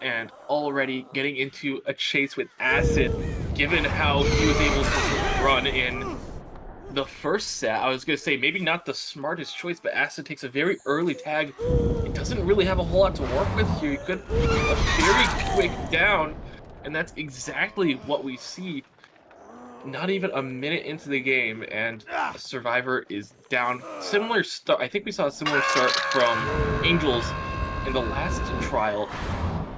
S2: And already getting into a chase with Acid, given how he was able to run in the first set. I was going to say, maybe not the smartest choice, but Acid takes a very early tag. It doesn't really have a whole lot to work with here. You could a very quick down, and that's exactly what we see. Not even a minute into the game, and a Survivor is down. Similar start. I think we saw a similar start from Angels in the last trial,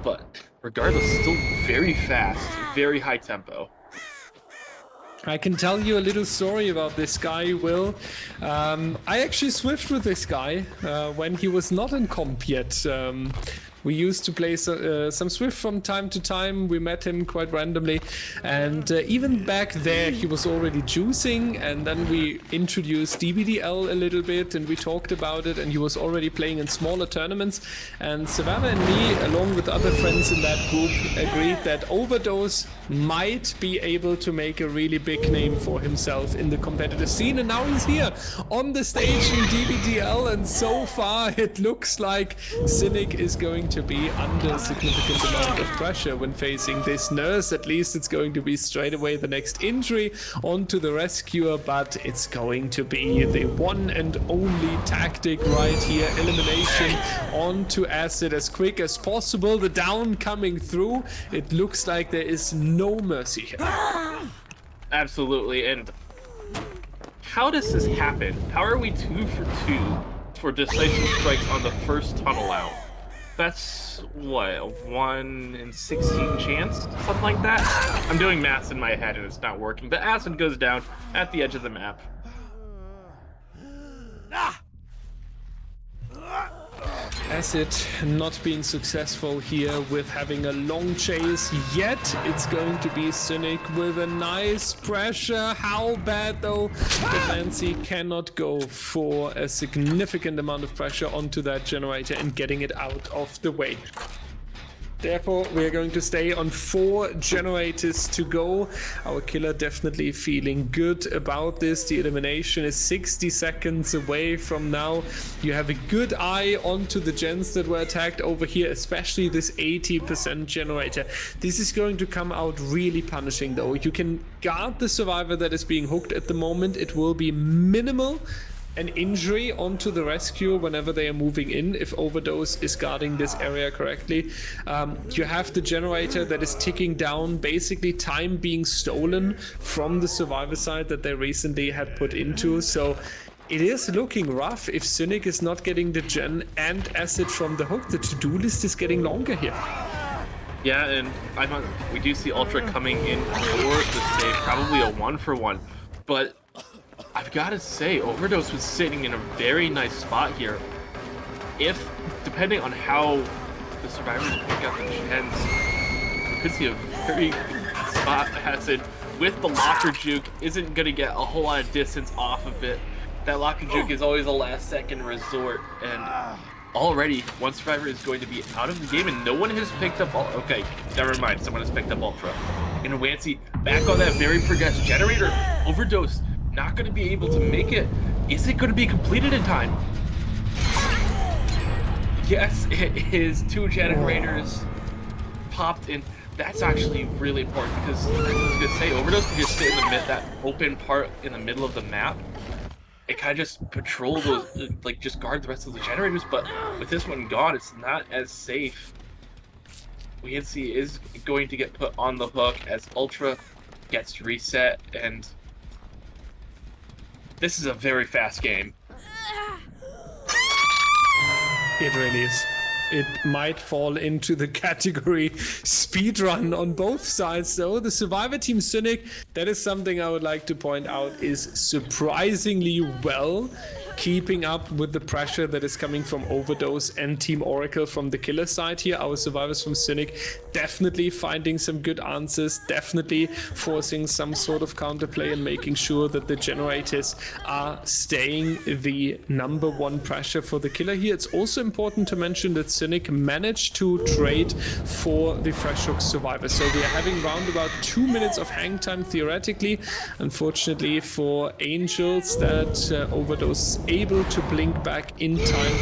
S2: but regardless, still very fast, very high tempo.
S1: I can tell you a little story about this guy, Will. I actually swift with this guy when he was not in comp yet. We used to play some Swift from time to time. We met him quite randomly. And even back there, he was already juicing. And then we introduced DBDL a little bit and we talked about it. And he was already playing in smaller tournaments. And Savannah and me, along with other friends in that group, agreed that Overdose might be able to make a really big name for himself in the competitive scene. And now he's here on the stage in DBDL. And so far, it looks like Cynic is going to be under a significant amount of pressure when facing this Nurse. At least it's going to be straight away the next injury onto the Rescuer, but it's going to be the one and only tactic right here. Elimination onto Acid as quick as possible. The down coming through. It looks like there is no mercy here.
S2: Absolutely, and how does this happen? How are we 2 for 2 for decisive strikes on the first tunnel out? That's, what, a 1 in 16 chance? Something like that? I'm doing maths in my head and it's not working, but Acid goes down at the edge of the map.
S1: Acid not being successful here with having a long chase, yet it's going to be Cynic with a nice pressure. How bad though? Fancy cannot go for a significant amount of pressure onto that generator and getting it out of the way. Therefore, we are going to stay on 4 generators to go. Our killer definitely feeling good about this. The elimination is 60 seconds away from now. You have a good eye onto the gens that were attacked over here, especially this 80% generator. This is going to come out really punishing though. You can guard the Survivor that is being hooked at the moment. It will be minimal an injury onto the Rescue whenever they are moving in, if Overdose is guarding this area correctly. You have the generator that is ticking down, basically time being stolen from the Survivor side that they recently had put into. So it is looking rough if Cynic is not getting the gen and acid from the hook. The to-do list is getting longer here.
S2: Yeah, and we do see Ultra coming in for the save, probably a 1-for-1. But I've got to say, Overdose was sitting in a very nice spot here. Depending on how the survivors pick up the gens, we could see a very good spot. Acid with the locker juke isn't going to get a whole lot of distance off of it. That locker juke is always a last-second resort, and already one survivor is going to be out of the game, and no one has picked up. Okay, never mind. Someone has picked up Ultra. And Wancy back on that very progressed generator. Overdose not going to be able to make it. Is it going to be completed in time? Yes, it is. 2 generators popped in. That's actually really important because, as I was going to say, Overdose can just sit in that open part in the middle of the map. It kind of just patrol those, like just guard the rest of the generators. But with this one gone, it's not as safe. Williawesome is going to get put on the hook as Ultra gets reset, and this is a very fast game.
S1: It really is. It might fall into the category speedrun on both sides, though. The Survivor Team Cynic, that is something I would like to point out, is surprisingly well keeping up with the pressure that is coming from Overdose and Team Oracle from the killer side here. Our survivors from Cynic definitely finding some good answers, definitely forcing some sort of counterplay and making sure that the generators are staying the #1 pressure for the killer here. It's also important to mention that Cynic managed to trade for the Fresh Hook survivor. So we are having round about 2 minutes of hang time theoretically. Unfortunately for Angels, that Overdose is able to blink back in time,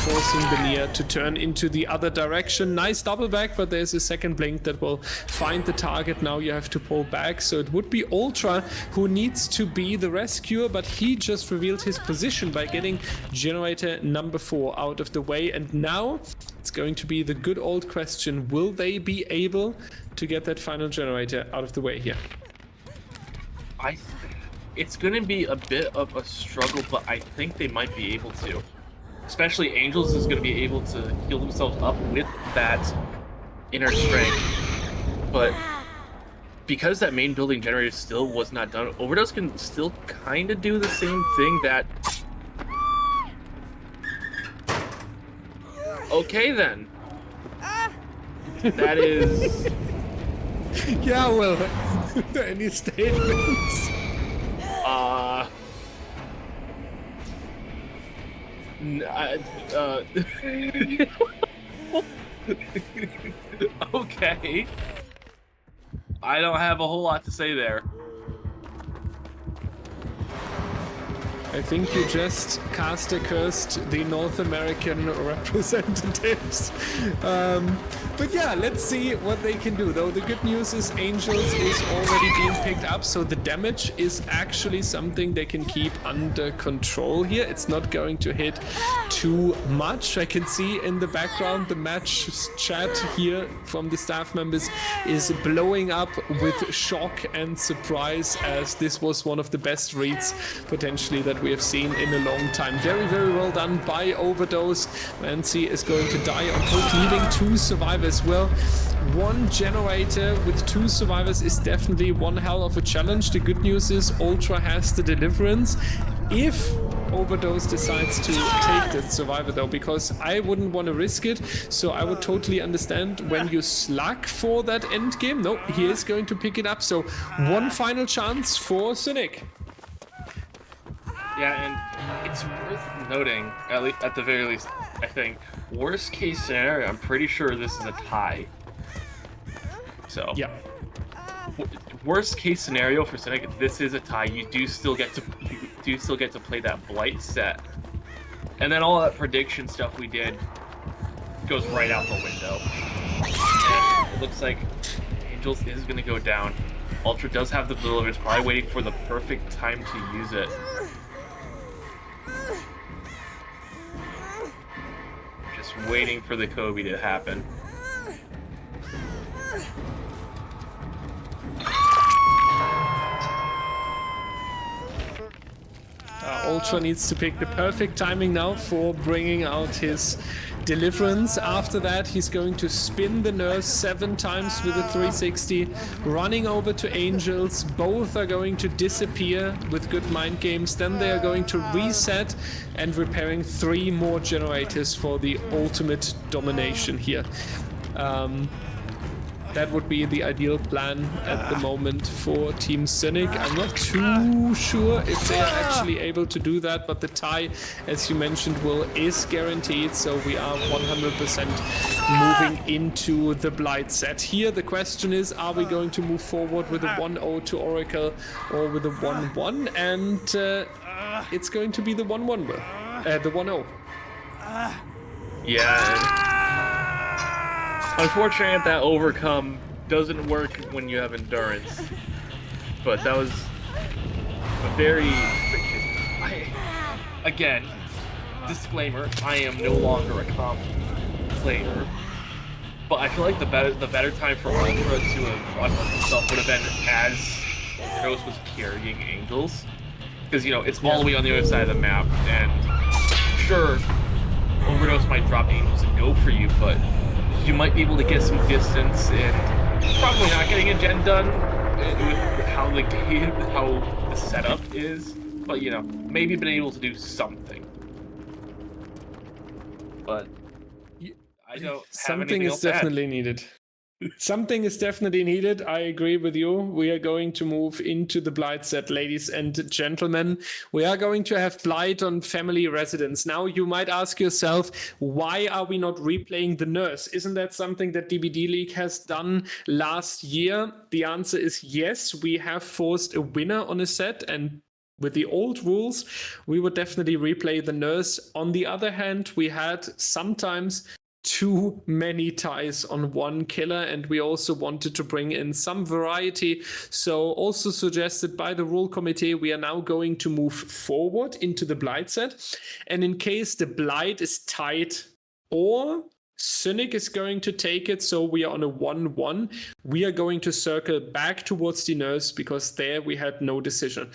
S1: forcing the Nia to turn into the other direction. Nice double back, but there's a second blink that will find the target. Now you have to pull back. So it would be Ultra who needs to be the rescuer, but he just revealed his position by getting generator #4 out of the way. And now it's going to be the good old question, will they be able to get that final generator out of the way here?
S2: It's going to be a bit of a struggle, but I think they might be able to. Especially Angels is going to be able to heal themselves up with that inner strength. But because that main building generator still was not done, Overdose can still kind of do the same thing that... Okay then. That is...
S1: Yeah, well, any statements?
S2: Okay. I don't have a whole lot to say there.
S1: I think you just cursed the North American representatives. But yeah, let's see what they can do. Though the good news is Angels is already being picked up, so the damage is actually something they can keep under control here. It's not going to hit too much. I can see in the background the match chat here from the staff members is blowing up with shock and surprise, as this was one of the best reads potentially that we have seen in a long time. Very, very well done by Overdose. Mancy is going to die on hook, leaving 2 survivors. Well, 1 generator with 2 survivors is definitely one hell of a challenge. The good news is Ultra has the deliverance if Overdose decides to take that survivor, though, because I wouldn't want to risk it. So I would totally understand when you slug for that end game. No, he is going to pick it up. So 1 final chance for Cynic.
S2: Yeah, and it's worth noting, at the very least, I think, worst case scenario, I'm pretty sure this is a tie. So, yeah. Worst case scenario for Cynic, this is a tie. You do still get to play that Blight set, and then all that prediction stuff we did goes right out the window. And it looks like Angels is going to go down. Ultra does have the deliverance, probably waiting for the perfect time to use it. Waiting for the Kobe to happen.
S1: Ultra needs to pick the perfect timing now for bringing out his Deliverance. After that, he's going to spin the Nurse 7 times with a 360, running over to Angels. Both are going to disappear with good mind games. Then they are going to reset and repairing 3 more generators for the ultimate domination here. That would be the ideal plan at the moment for Team Cynic. I'm not too sure if they are actually able to do that, but the tie, as you mentioned, Will, is guaranteed, so we are 100% moving into the Blight set. Here, the question is, are we going to move forward with a 1-0 to Oracle or with a 1-1? And it's going to be the 1-1, Will. The 1-0.
S2: Yeah. Unfortunately, that overcome doesn't work when you have endurance. But that was a very... Again, disclaimer, I am no longer a comp player. But I feel like the better time for Ultra to have unlocked himself would have been as Rose was carrying Angels. Because, you know, it's all the way on the other side of the map, and sure, Overdose might drop Angels and go for you, but you might be able to get some distance and probably not getting a gen done with how the game, how the setup is, but you know, maybe been able to do something. But I don't have
S1: something is definitely needed. Something is definitely needed. I agree with you. We are going to move into the Blight set, ladies and gentlemen. We are going to have Blight on family residence. Now, you might ask yourself, why are we not replaying the Nurse? Isn't that something that DBDLeague has done last year? The answer is yes. We have forced a winner on a set, and with the old rules, we would definitely replay the Nurse. On the other hand, we had sometimes too many ties on one killer, and we also wanted to bring in some variety. So also suggested by the rule committee, we are now going to move forward into the Blight set, and in case the Blight is tied or Cynic is going to take it, so we are on a 1-1, we are going to circle back towards the Nurse because there we had no decision.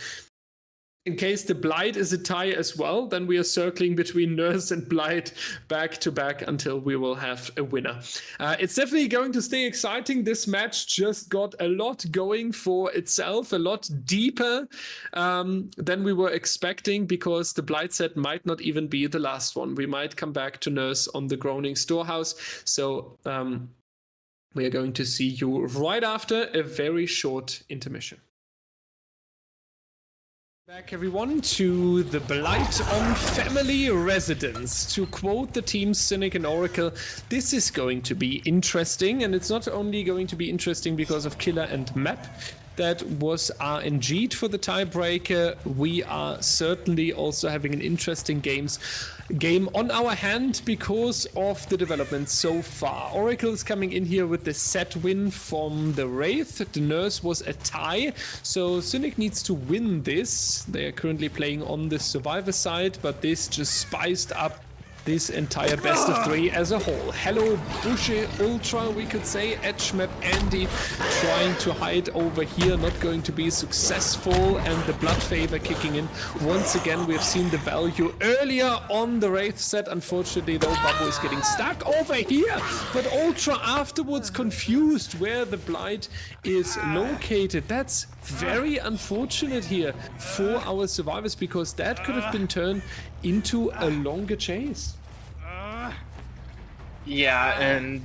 S1: In case the Blight is a tie as well, then we are circling between Nurse and Blight back to back until we will have a winner. It's definitely going to stay exciting. This match just got a lot going for itself, a lot deeper than we were expecting, because the Blight set might not even be the last one. We might come back to Nurse on the Groaning Storehouse. So we are going to see you right after a very short intermission. Back everyone to the Blight on family residence. To quote the teams Cynic and Oracle, this is going to be interesting, and it's not only going to be interesting because of killer and map that was RNG'd for the tiebreaker. We are certainly also having an interesting game on our hand because of the development so far. Oracle is coming in here with the set win from the Wraith. The Nurse was a tie, so Cynic needs to win this. They are currently playing on the Survivor side, but this just spiced up this entire best of 3 as a whole. Hello, Bushy Ultra, we could say. Edge map Andy trying to hide over here, not going to be successful, and the blood favor kicking in. Once again, we've seen the value earlier on the Wraith set. Unfortunately, though, Babu is getting stuck over here, but Ultra afterwards confused where the Blight is located. That's very unfortunate here for our survivors, because that could have been turned into a longer chase.
S2: Yeah, and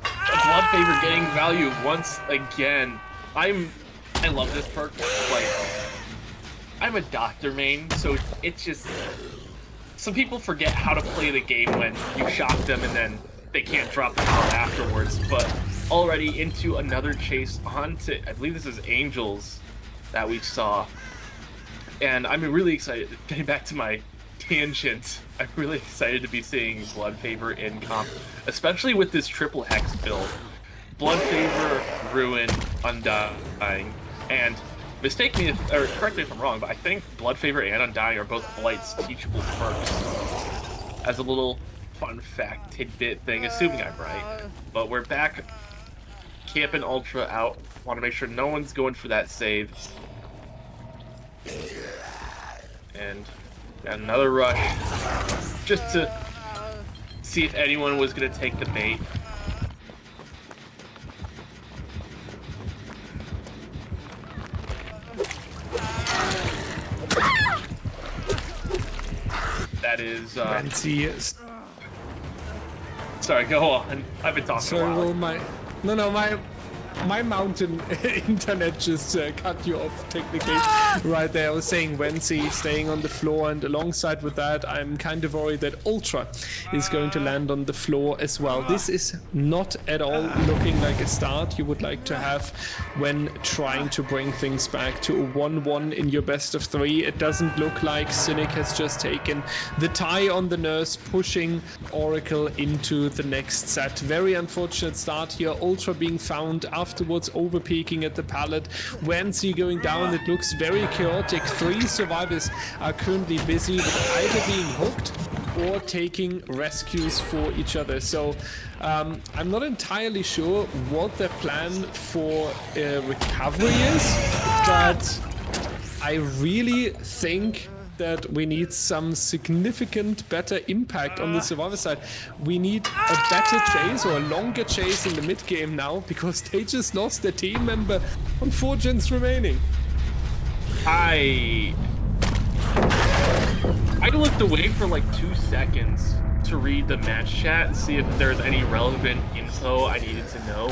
S2: Blood Favor getting value once again. I love this perk. Like, I'm a doctor main, so it's just, some people forget how to play the game when you shock them and then they can't drop the power afterwards. But already into another chase onto, I believe this is Angels that we saw. And I'm really excited, getting back to my tangent, I'm really excited to be seeing Blood Favor in comp, especially with this triple hex build. Blood Favor, Ruin, Undying, and correct me if I'm wrong, but I think Blood Favor and Undying are both Blight's teachable perks. As a little fun fact, tidbit thing, assuming I'm right. But we're back, camping Ultra out, want to make sure no one's going for that save. And another rush, just to see if anyone was going to take the bait. That is. Sorry, go on. I've been talking a while.
S1: My mountain internet just cut you off technically right there. I was saying Wensi staying on the floor, and alongside with that, I'm kind of worried that Ultra is going to land on the floor as well. This is not at all looking like a start you would like to have when trying to bring things back to a 1-1 in your best of 3. It doesn't look like Cynic has just taken the tie on the Nurse, pushing Oracle into the next set. Very unfortunate start here. Ultra being found afterwards, overpeaking at the pallet. Wensi going down. It looks very chaotic. 3 survivors are currently busy with either being hooked or taking rescues for each other. So I'm not entirely sure what their plan for recovery is, but I really think that we need some significant better impact on the survivor side. We need a better chase or a longer chase in the mid game now, because they just lost their team member on 4 gens remaining.
S2: I looked away for like 2 seconds to read the match chat and see if there's any relevant info I needed to know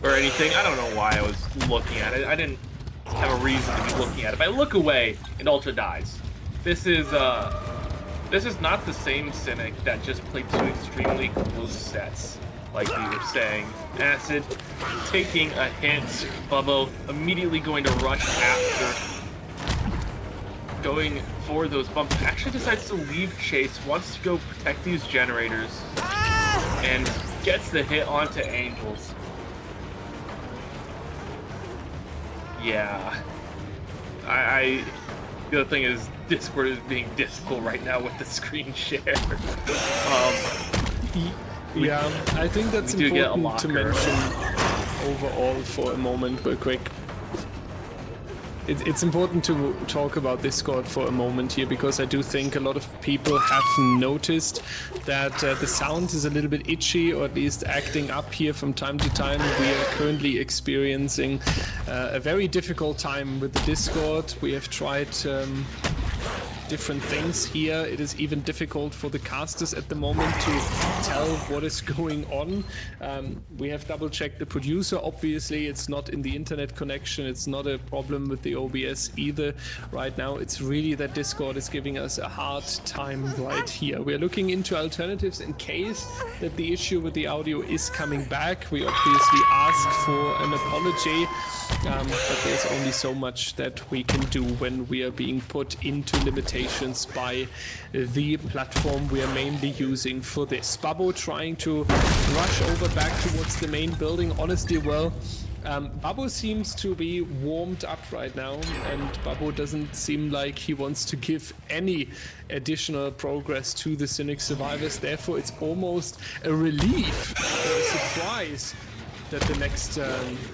S2: or anything. I don't know why I was looking at it. I didn't have a reason to be looking at it. But I look away and Ultra dies. This is not the same Cynic that just played 2 extremely close sets, like we were saying. Acid taking a hit, Bubbo immediately going to rush after, going for those bumps. Actually decides to leave chase, wants to go protect these generators, and gets the hit onto Angels. Yeah, the other thing is Discord is being difficult right now with the screen share.
S1: Yeah, I think that's important to mention overall for a moment real quick. It's important to talk about Discord for a moment here, because I do think a lot of people have noticed that the sound is a little bit itchy, or at least acting up here from time to time. We are currently experiencing a very difficult time with the Discord. We have tried different things here. It is even difficult for the casters at the moment to tell what is going on. We have double checked the producer. Obviously it's not in the internet connection, it's not a problem with the OBS either right now. It's really that Discord is giving us a hard time right here. We're looking into alternatives in case that the issue with the audio is coming back. We obviously ask for an apology, but there's only so much that we can do when we are being put into limitations by the platform we are mainly using for this. Babbo trying to rush over back towards the main building. Honestly, well, Babbo seems to be warmed up right now, and Babbo doesn't seem like he wants to give any additional progress to the Cynic survivors. Therefore, it's almost a relief or a surprise that the next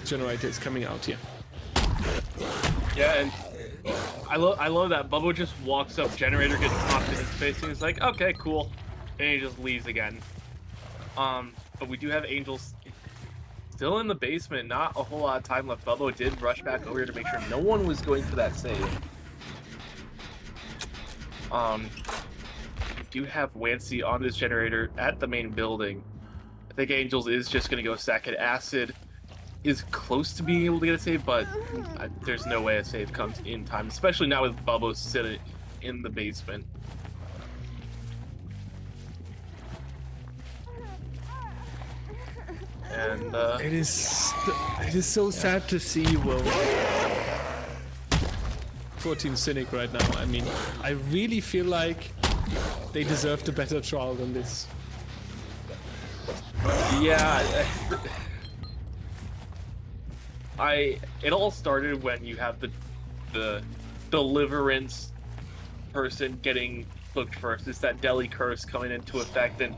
S1: generator is coming out here.
S2: Yeah, and I love that Bubbo just walks up, generator gets popped in his face, and he's like, okay, cool, and he just leaves again. But we do have Angels still in the basement, not a whole lot of time left. Bubbo did rush back over here to make sure no one was going for that save. We do have Wancy on this generator at the main building. I think Angels is just going to go second. Acid is close to being able to get a save, but there's no way a save comes in time, especially now with Bubbo sitting in the basement. And
S1: it is so sad to see, Will, for Team Cynic right now. I mean, I really feel like they deserved a better trial than this.
S2: Yeah, it all started when you have the deliverance person getting hooked first. It's that deli curse coming into effect, and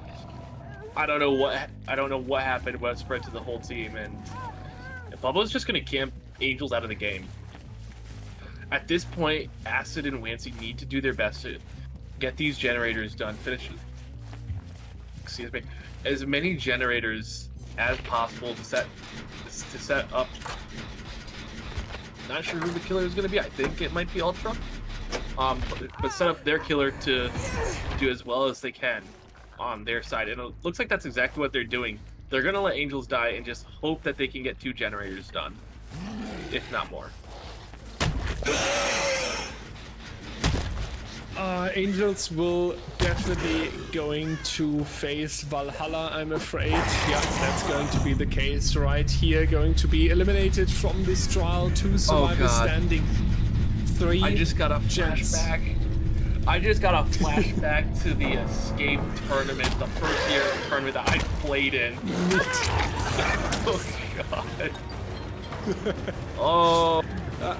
S2: I don't know what happened, but it spread to the whole team, and Bubba's just gonna camp Angels out of the game. At this point, Acid and Wancy need to do their best to get these generators done. Finish, excuse me, as many generators as possible to set up. Not sure who the killer is going to be. I think it might be Ultra. But set up their killer to do as well as they can on their side. And it looks like that's exactly what they're doing. They're going to let Angels die and just hope that they can get 2 generators done, if not more.
S1: Angels will definitely going to face Valhalla, I'm afraid. Yeah, that's going to be the case right here. Going to be eliminated from this trial. 2 survivors standing. 3
S2: I just got a flashback. I just got a flashback to the Escape tournament, the first year tournament that I played in. Oh god.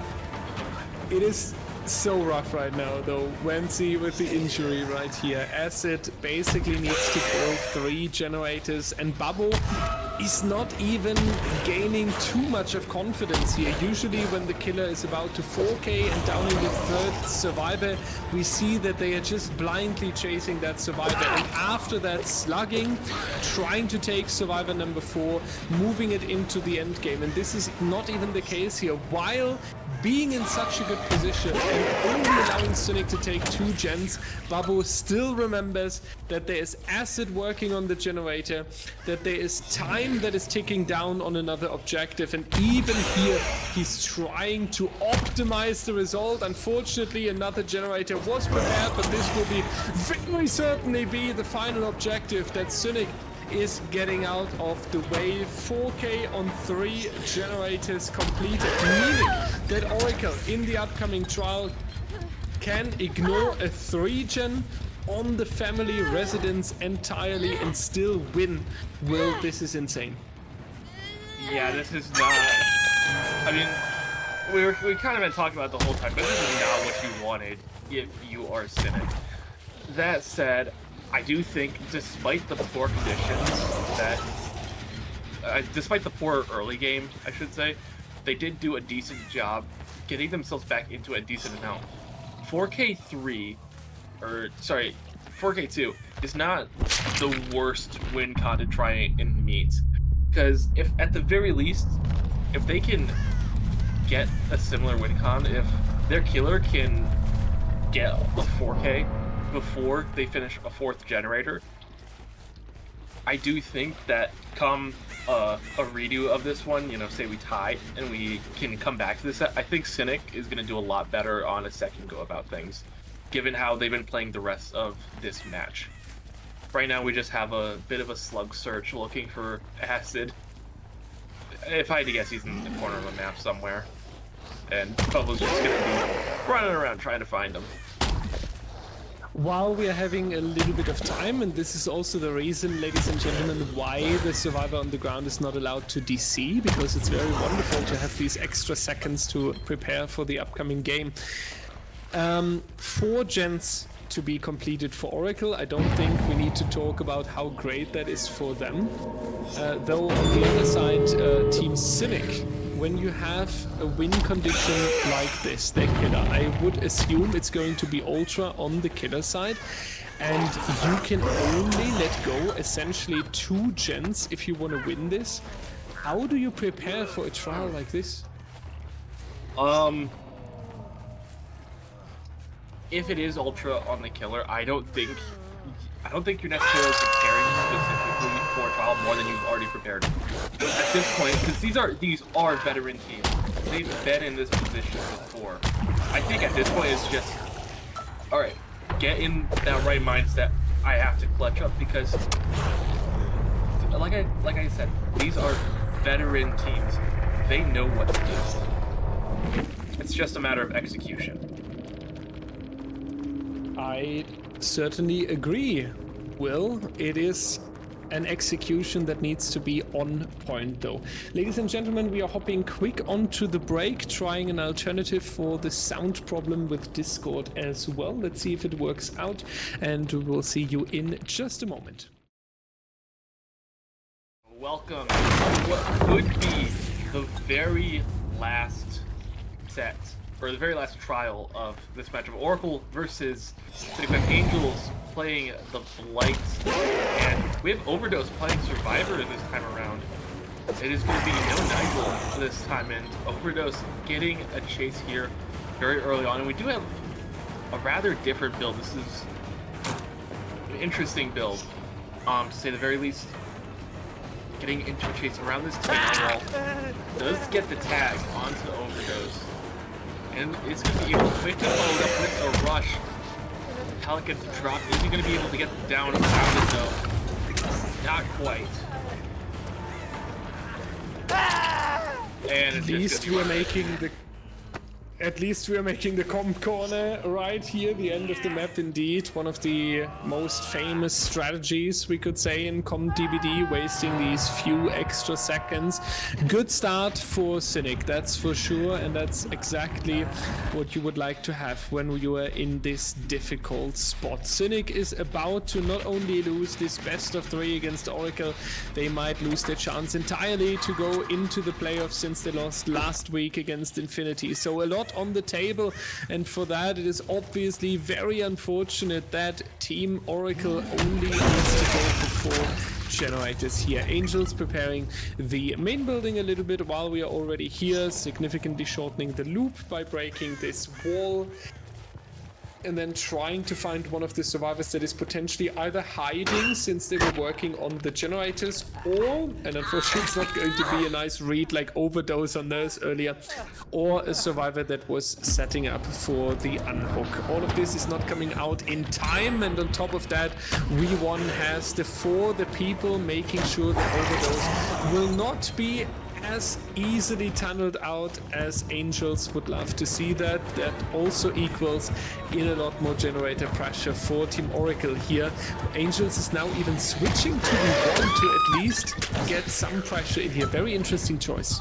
S1: It is so rough right now, though. Wancy with the injury right here. Acid basically needs to kill 3 generators, and Babbo is not even gaining too much of confidence here. Usually when the killer is about to 4K and downing the 3rd survivor, we see that they are just blindly chasing that survivor, and after that slugging, trying to take survivor number 4, moving it into the end game. And this is not even the case here. While being in such a good position and only allowing Cynic to take 2 gens, Babbo still remembers that there is Acid working on the generator, that there is time that is ticking down on another objective, and even here he's trying to optimize the result. Unfortunately, another generator was prepared, but this will be very certainly be the final objective that Cynic is getting out of the way. 4K on 3 generators completed, meaning that Oracle in the upcoming trial can ignore a 3-gen on the family residence entirely and still win. Will, this is insane.
S2: Yeah, this is not... I mean, we kind of been talking about it the whole time, but this is not what you wanted if you are Cynic. That said, I do think, despite the poor conditions, that despite the poor early game, I should say, they did do a decent job getting themselves back into a decent amount. 4K2 is not the worst win con to try and meet, because if at the very least, if they can get a similar win con, if their killer can get a 4K before they finish a 4th generator, I do think that come a redo of this one, you know, say we tie and we can come back to this, I think Cynic is going to do a lot better on a second go about things, given how they've been playing the rest of this match. Right now we just have a bit of a slug search looking for Acid. If I had to guess, he's in the corner of the map somewhere, and Bubba's just going to be running around trying to find him.
S1: While we are having a little bit of time, and this is also the reason, ladies and gentlemen, why the survivor on the ground is not allowed to DC, because it's very wonderful to have these extra seconds to prepare for the upcoming game. 4 gens to be completed for Oracle. I don't think we need to talk about how great that is for them. Though on the other side, Team Cynic, when you have a win condition like this, the killer, I would assume it's going to be Ultra on the killer side, and you can only let go essentially 2 gens if you want to win this. How do you prepare for a trial like this?
S2: If it is Ultra on the killer, I don't think you're necessarily preparing specifically for a trial more than you've already prepared at this point, because these are veteran teams. They've been in this position before. I think at this point it's just, all right, get in that right mindset. I have to clutch up, because like I said, these are veteran teams. They know what to do. It's just a matter of execution.
S1: I certainly agree, Will. It is an execution that needs to be on point, though. Ladies and gentlemen, we are hopping quick onto the break, trying an alternative for the sound problem with Discord as well. Let's see if it works out, and we'll see you in just a moment.
S2: Welcome to what could be the very last set or the very last trial of this match of Oracle versus Cynic Angels playing the Blight, and we have Overdose playing Survivor this time around. It is going to be no Nigel this time, and Overdose getting a chase here very early on, and we do have a rather different build. This is an interesting build, to say the very least. Getting into a chase around this tag wall does get the tag onto Overdose, and it's going to be able to quickly follow up with a rush. Hallows gets dropped. Is he going to be able to get the down around it though? Not quite. And
S1: at least we are making the comp corner right here, the end of the map indeed. One of the most famous strategies, we could say, in comp DBD, wasting these few extra seconds. Good start for Cynic, that's for sure, and that's exactly what you would like to have when you are in this difficult spot. Cynic is about to not only lose this best of 3 against Oracle, they might lose their chance entirely to go into the playoffs since they lost last week against Infinity. So a lot on the table, and for that it is obviously very unfortunate that Team Oracle only needs to go for 4 generators here. Angels preparing the main building a little bit while we are already here, significantly shortening the loop by breaking this wall, and then trying to find one of the survivors that is potentially either hiding since they were working on the generators, or, and unfortunately it's not going to be a nice read like Overdose on Nurse earlier, or a survivor that was setting up for the unhook. All of this is not coming out in time, and on top of that, We1 has the people making sure that Overdose will not be as easily tunneled out as Angels would love to see that. That also equals in a lot more generator pressure for Team Oracle here. Angels is now even switching to V1 to at least get some pressure in here. Very interesting choice.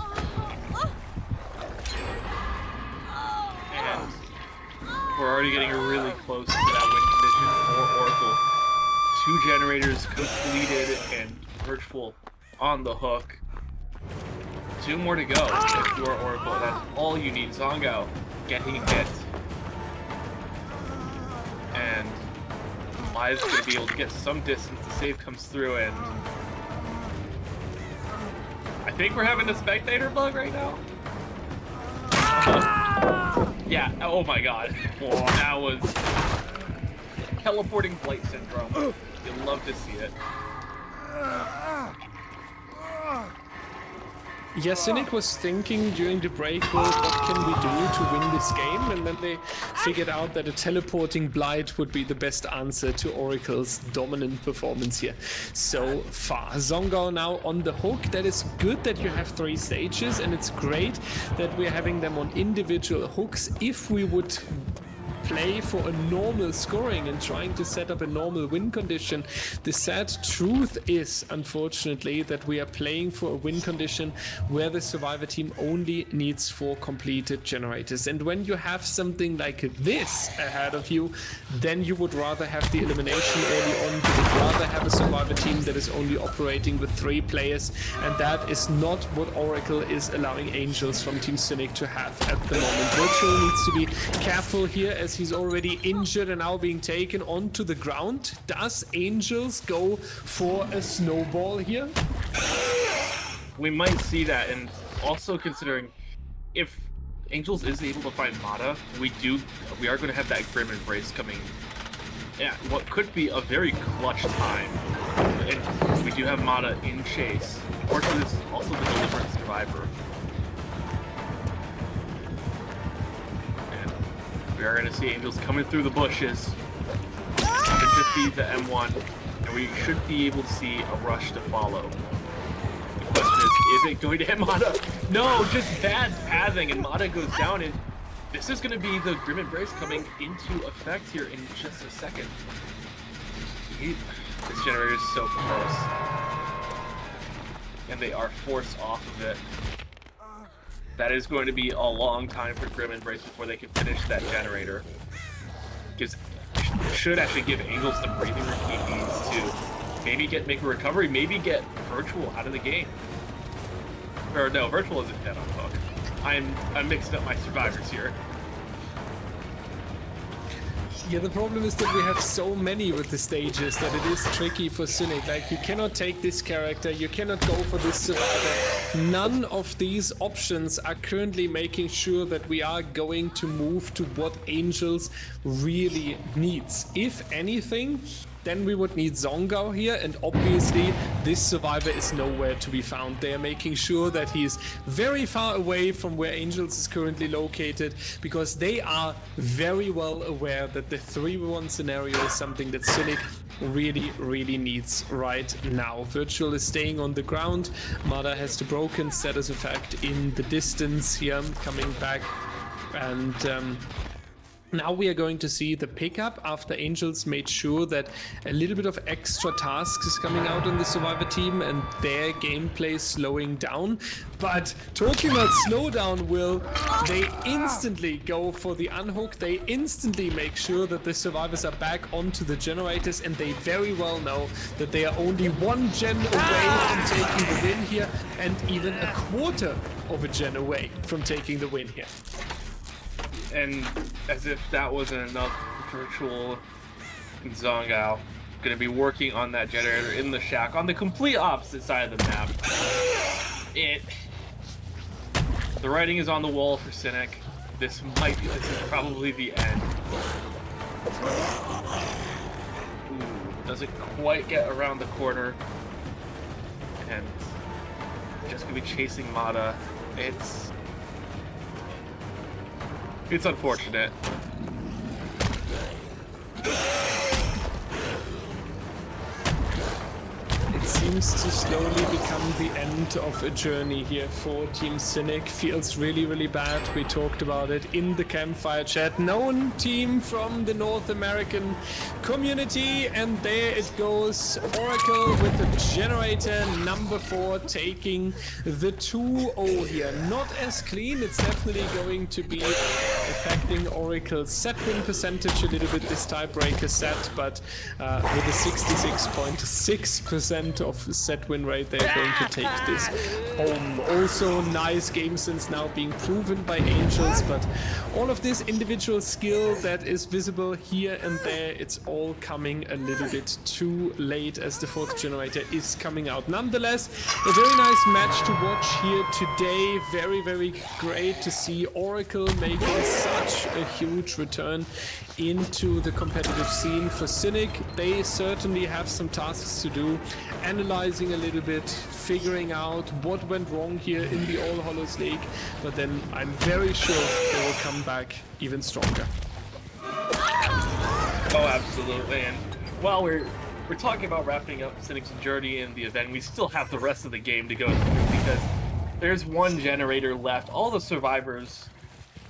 S2: And we're already getting really close to that win condition for Oracle. 2 generators completed and Virtual on the hook. 2 more to go if you are Oracle. That's all you need. Zongo getting hit. And Live's going to be able to get some distance. The save comes through, and I think we're having a spectator bug right now. Yeah, oh my god. That was teleporting Blight syndrome. You'd love to see it.
S1: Yeah, Cynic was thinking during the break, well, what can we do to win this game? And then they figured out that a teleporting Blight would be the best answer to Oracle's dominant performance here so far. Zongo now on the hook. That is good that you have 3 stages, and it's great that we're having them on individual hooks. If we would play for a normal scoring and trying to set up a normal win condition, the sad truth is, unfortunately, that we are playing for a win condition where the survivor team only needs 4 completed generators. And when you have something like this ahead of you, then you would rather have the elimination early on. You would rather have a survivor team that is only operating with 3 players, and that is not what Oracle is allowing Angels from Team Cynic to have at the moment. Virtual needs to be careful here as he's already injured and now being taken onto the ground. Does Angels go for a snowball here?
S2: We might see that, and also considering if Angels is able to find Mata, we are going to have that Grim Embrace coming at what could be a very clutch time. And we do have Mata in chase. Unfortunately, this is also the Deliverance Survivor. We are going to see Angels coming through the bushes. It should just be the M1, and we should be able to see a rush to follow. The question is it going to hit Mata? No, just bad pathing, and Mata goes down, and this is going to be the Grim Embrace coming into effect here in just a second. This generator is so close. And they are forced off of it. That is going to be a long time for Grim Embrace before they can finish that generator. Should actually give Angels the breathing room he needs to maybe make a recovery, maybe get Virtual out of the game. Or no, Virtual isn't dead on hook. I'm mixing up my survivors here.
S1: Yeah, the problem is that we have so many with the stages that it is tricky for Cynic. Like, you cannot take this character, you cannot go for this survivor. None of these options are currently making sure that we are going to move to what Angels really needs. If anything, then we would need Zongao here, and obviously this survivor is nowhere to be found. They are making sure that he's very far away from where Angels is currently located, because they are very well aware that the 3v1 scenario is something that Cynic really needs right now. Virtual is staying on the ground. Mada has the broken status effect in the distance here, coming back, and now we are going to see the pickup after Angels made sure that a little bit of extra tasks is coming out on the Survivor team and their gameplay slowing down. But talking about slowdown, Will, they instantly go for the unhook. They instantly make sure that the Survivors are back onto the generators, and they very well know that they are only one gen away from taking the win here, and even a quarter of a gen away from taking the win here.
S2: And as if that wasn't enough, Virtual and Zongao going to be working on that generator in the shack on the complete opposite side of the map. The writing is on the wall for Cynic. This is probably the end. Ooh, doesn't quite get around the corner. And just going to be chasing Mada. It's unfortunate.
S1: It seems to slowly become the end of a journey here for Team Cynic. Feels really bad. We talked about it in the campfire chat. Known team from the North American community, and there it goes. Oracle with the generator number 4 taking the 2-0 here. Not as clean. It's definitely going to be affecting Oracle's set win percentage a little bit, this tiebreaker set, but with a 66.6% of set win rate, they're going to take this home. Also, nice game sense now being proven by Angels, but all of this individual skill that is visible here and there, it's all coming a little bit too late as the 4th generator is coming out. Nonetheless, a very nice match to watch here today. Very great to see Oracle making such a huge return into the competitive scene for Cynic. They certainly have some tasks to do, analyzing a little bit, figuring out what went wrong here in the All Hallows League, but then I'm very sure they will come back even stronger.
S2: Oh, absolutely. And while we're talking about wrapping up Cynic's journey in the event, we still have the rest of the game to go through, because there's one generator left. All the survivors,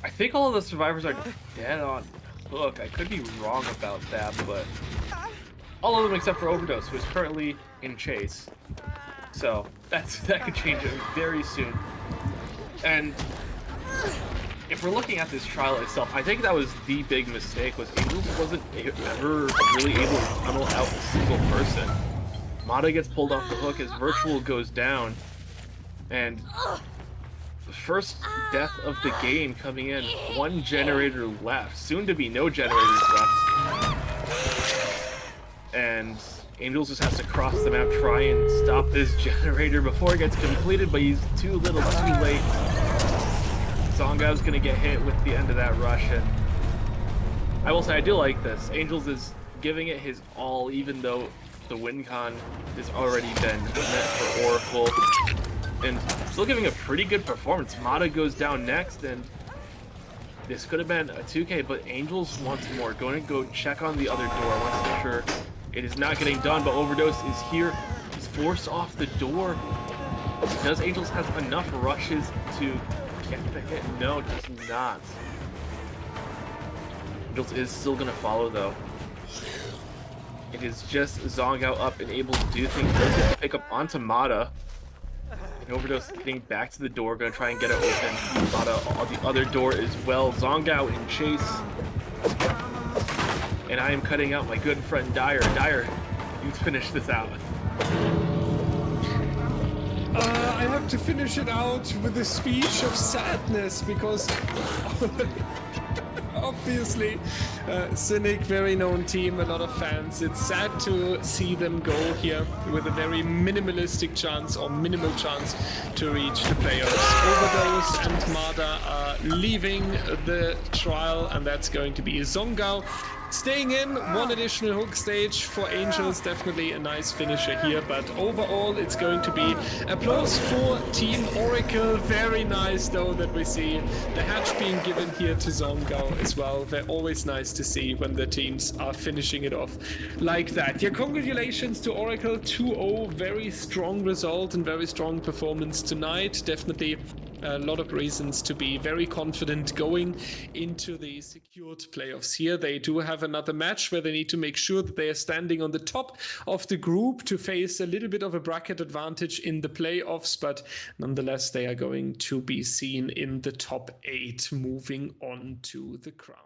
S2: I think all of the survivors are dead on hook. I could be wrong about that, but all of them except for Overdose, who is currently in chase. So that could change very soon. And if we're looking at this trial itself, I think that was the big mistake, was Angels wasn't ever really able to tunnel out a single person. Mada gets pulled off the hook as Virtual goes down, and the first death of the game coming in. One generator left. Soon to be no generators left. And Angels just has to cross the map, try and stop this generator before it gets completed, but he's too little, too late. Zongao's gonna get hit with the end of that rush, and I will say I do like this. Angels is giving it his all, even though the win con has already been met for Oracle. And still giving a pretty good performance. Mada goes down next, and this could have been a 2K, but Angels wants more. Going to go check on the other door. Wants to make sure it is not getting done, but Overdose is here. He's forced off the door. Does Angels have enough rushes to get the hit? No, does not. Angels is still going to follow, though. It is just Zongao up and able to do things. Does get to pick up onto Mada. And Overdose getting back to the door, gonna try and get it open. Mada on the other door as well. Zongao in chase. And I am cutting out my good friend Dyer. Dyer, you finish this out.
S1: I have to finish it out with a speech of sadness, because Obviously, Cynic, very known team, a lot of fans. It's sad to see them go here with a very minimalistic chance or minimal chance to reach the playoffs. Overdose and Marda are leaving the trial, and that's going to be Zongao staying in. One additional hook stage for Angels, definitely a nice finisher here, but overall it's going to be applause for Team Oracle. Very nice though that we see the hatch being given here to Zongao as well. They're always nice to see when the teams are finishing it off like that. Yeah, congratulations to Oracle, 2-0, very strong result and very strong performance tonight. Definitely a lot of reasons to be very confident going into the secured playoffs here. They do have another match where they need to make sure that they are standing on the top of the group to face a little bit of a bracket advantage in the playoffs, but nonetheless they are going to be seen in the top 8 moving on to the crown.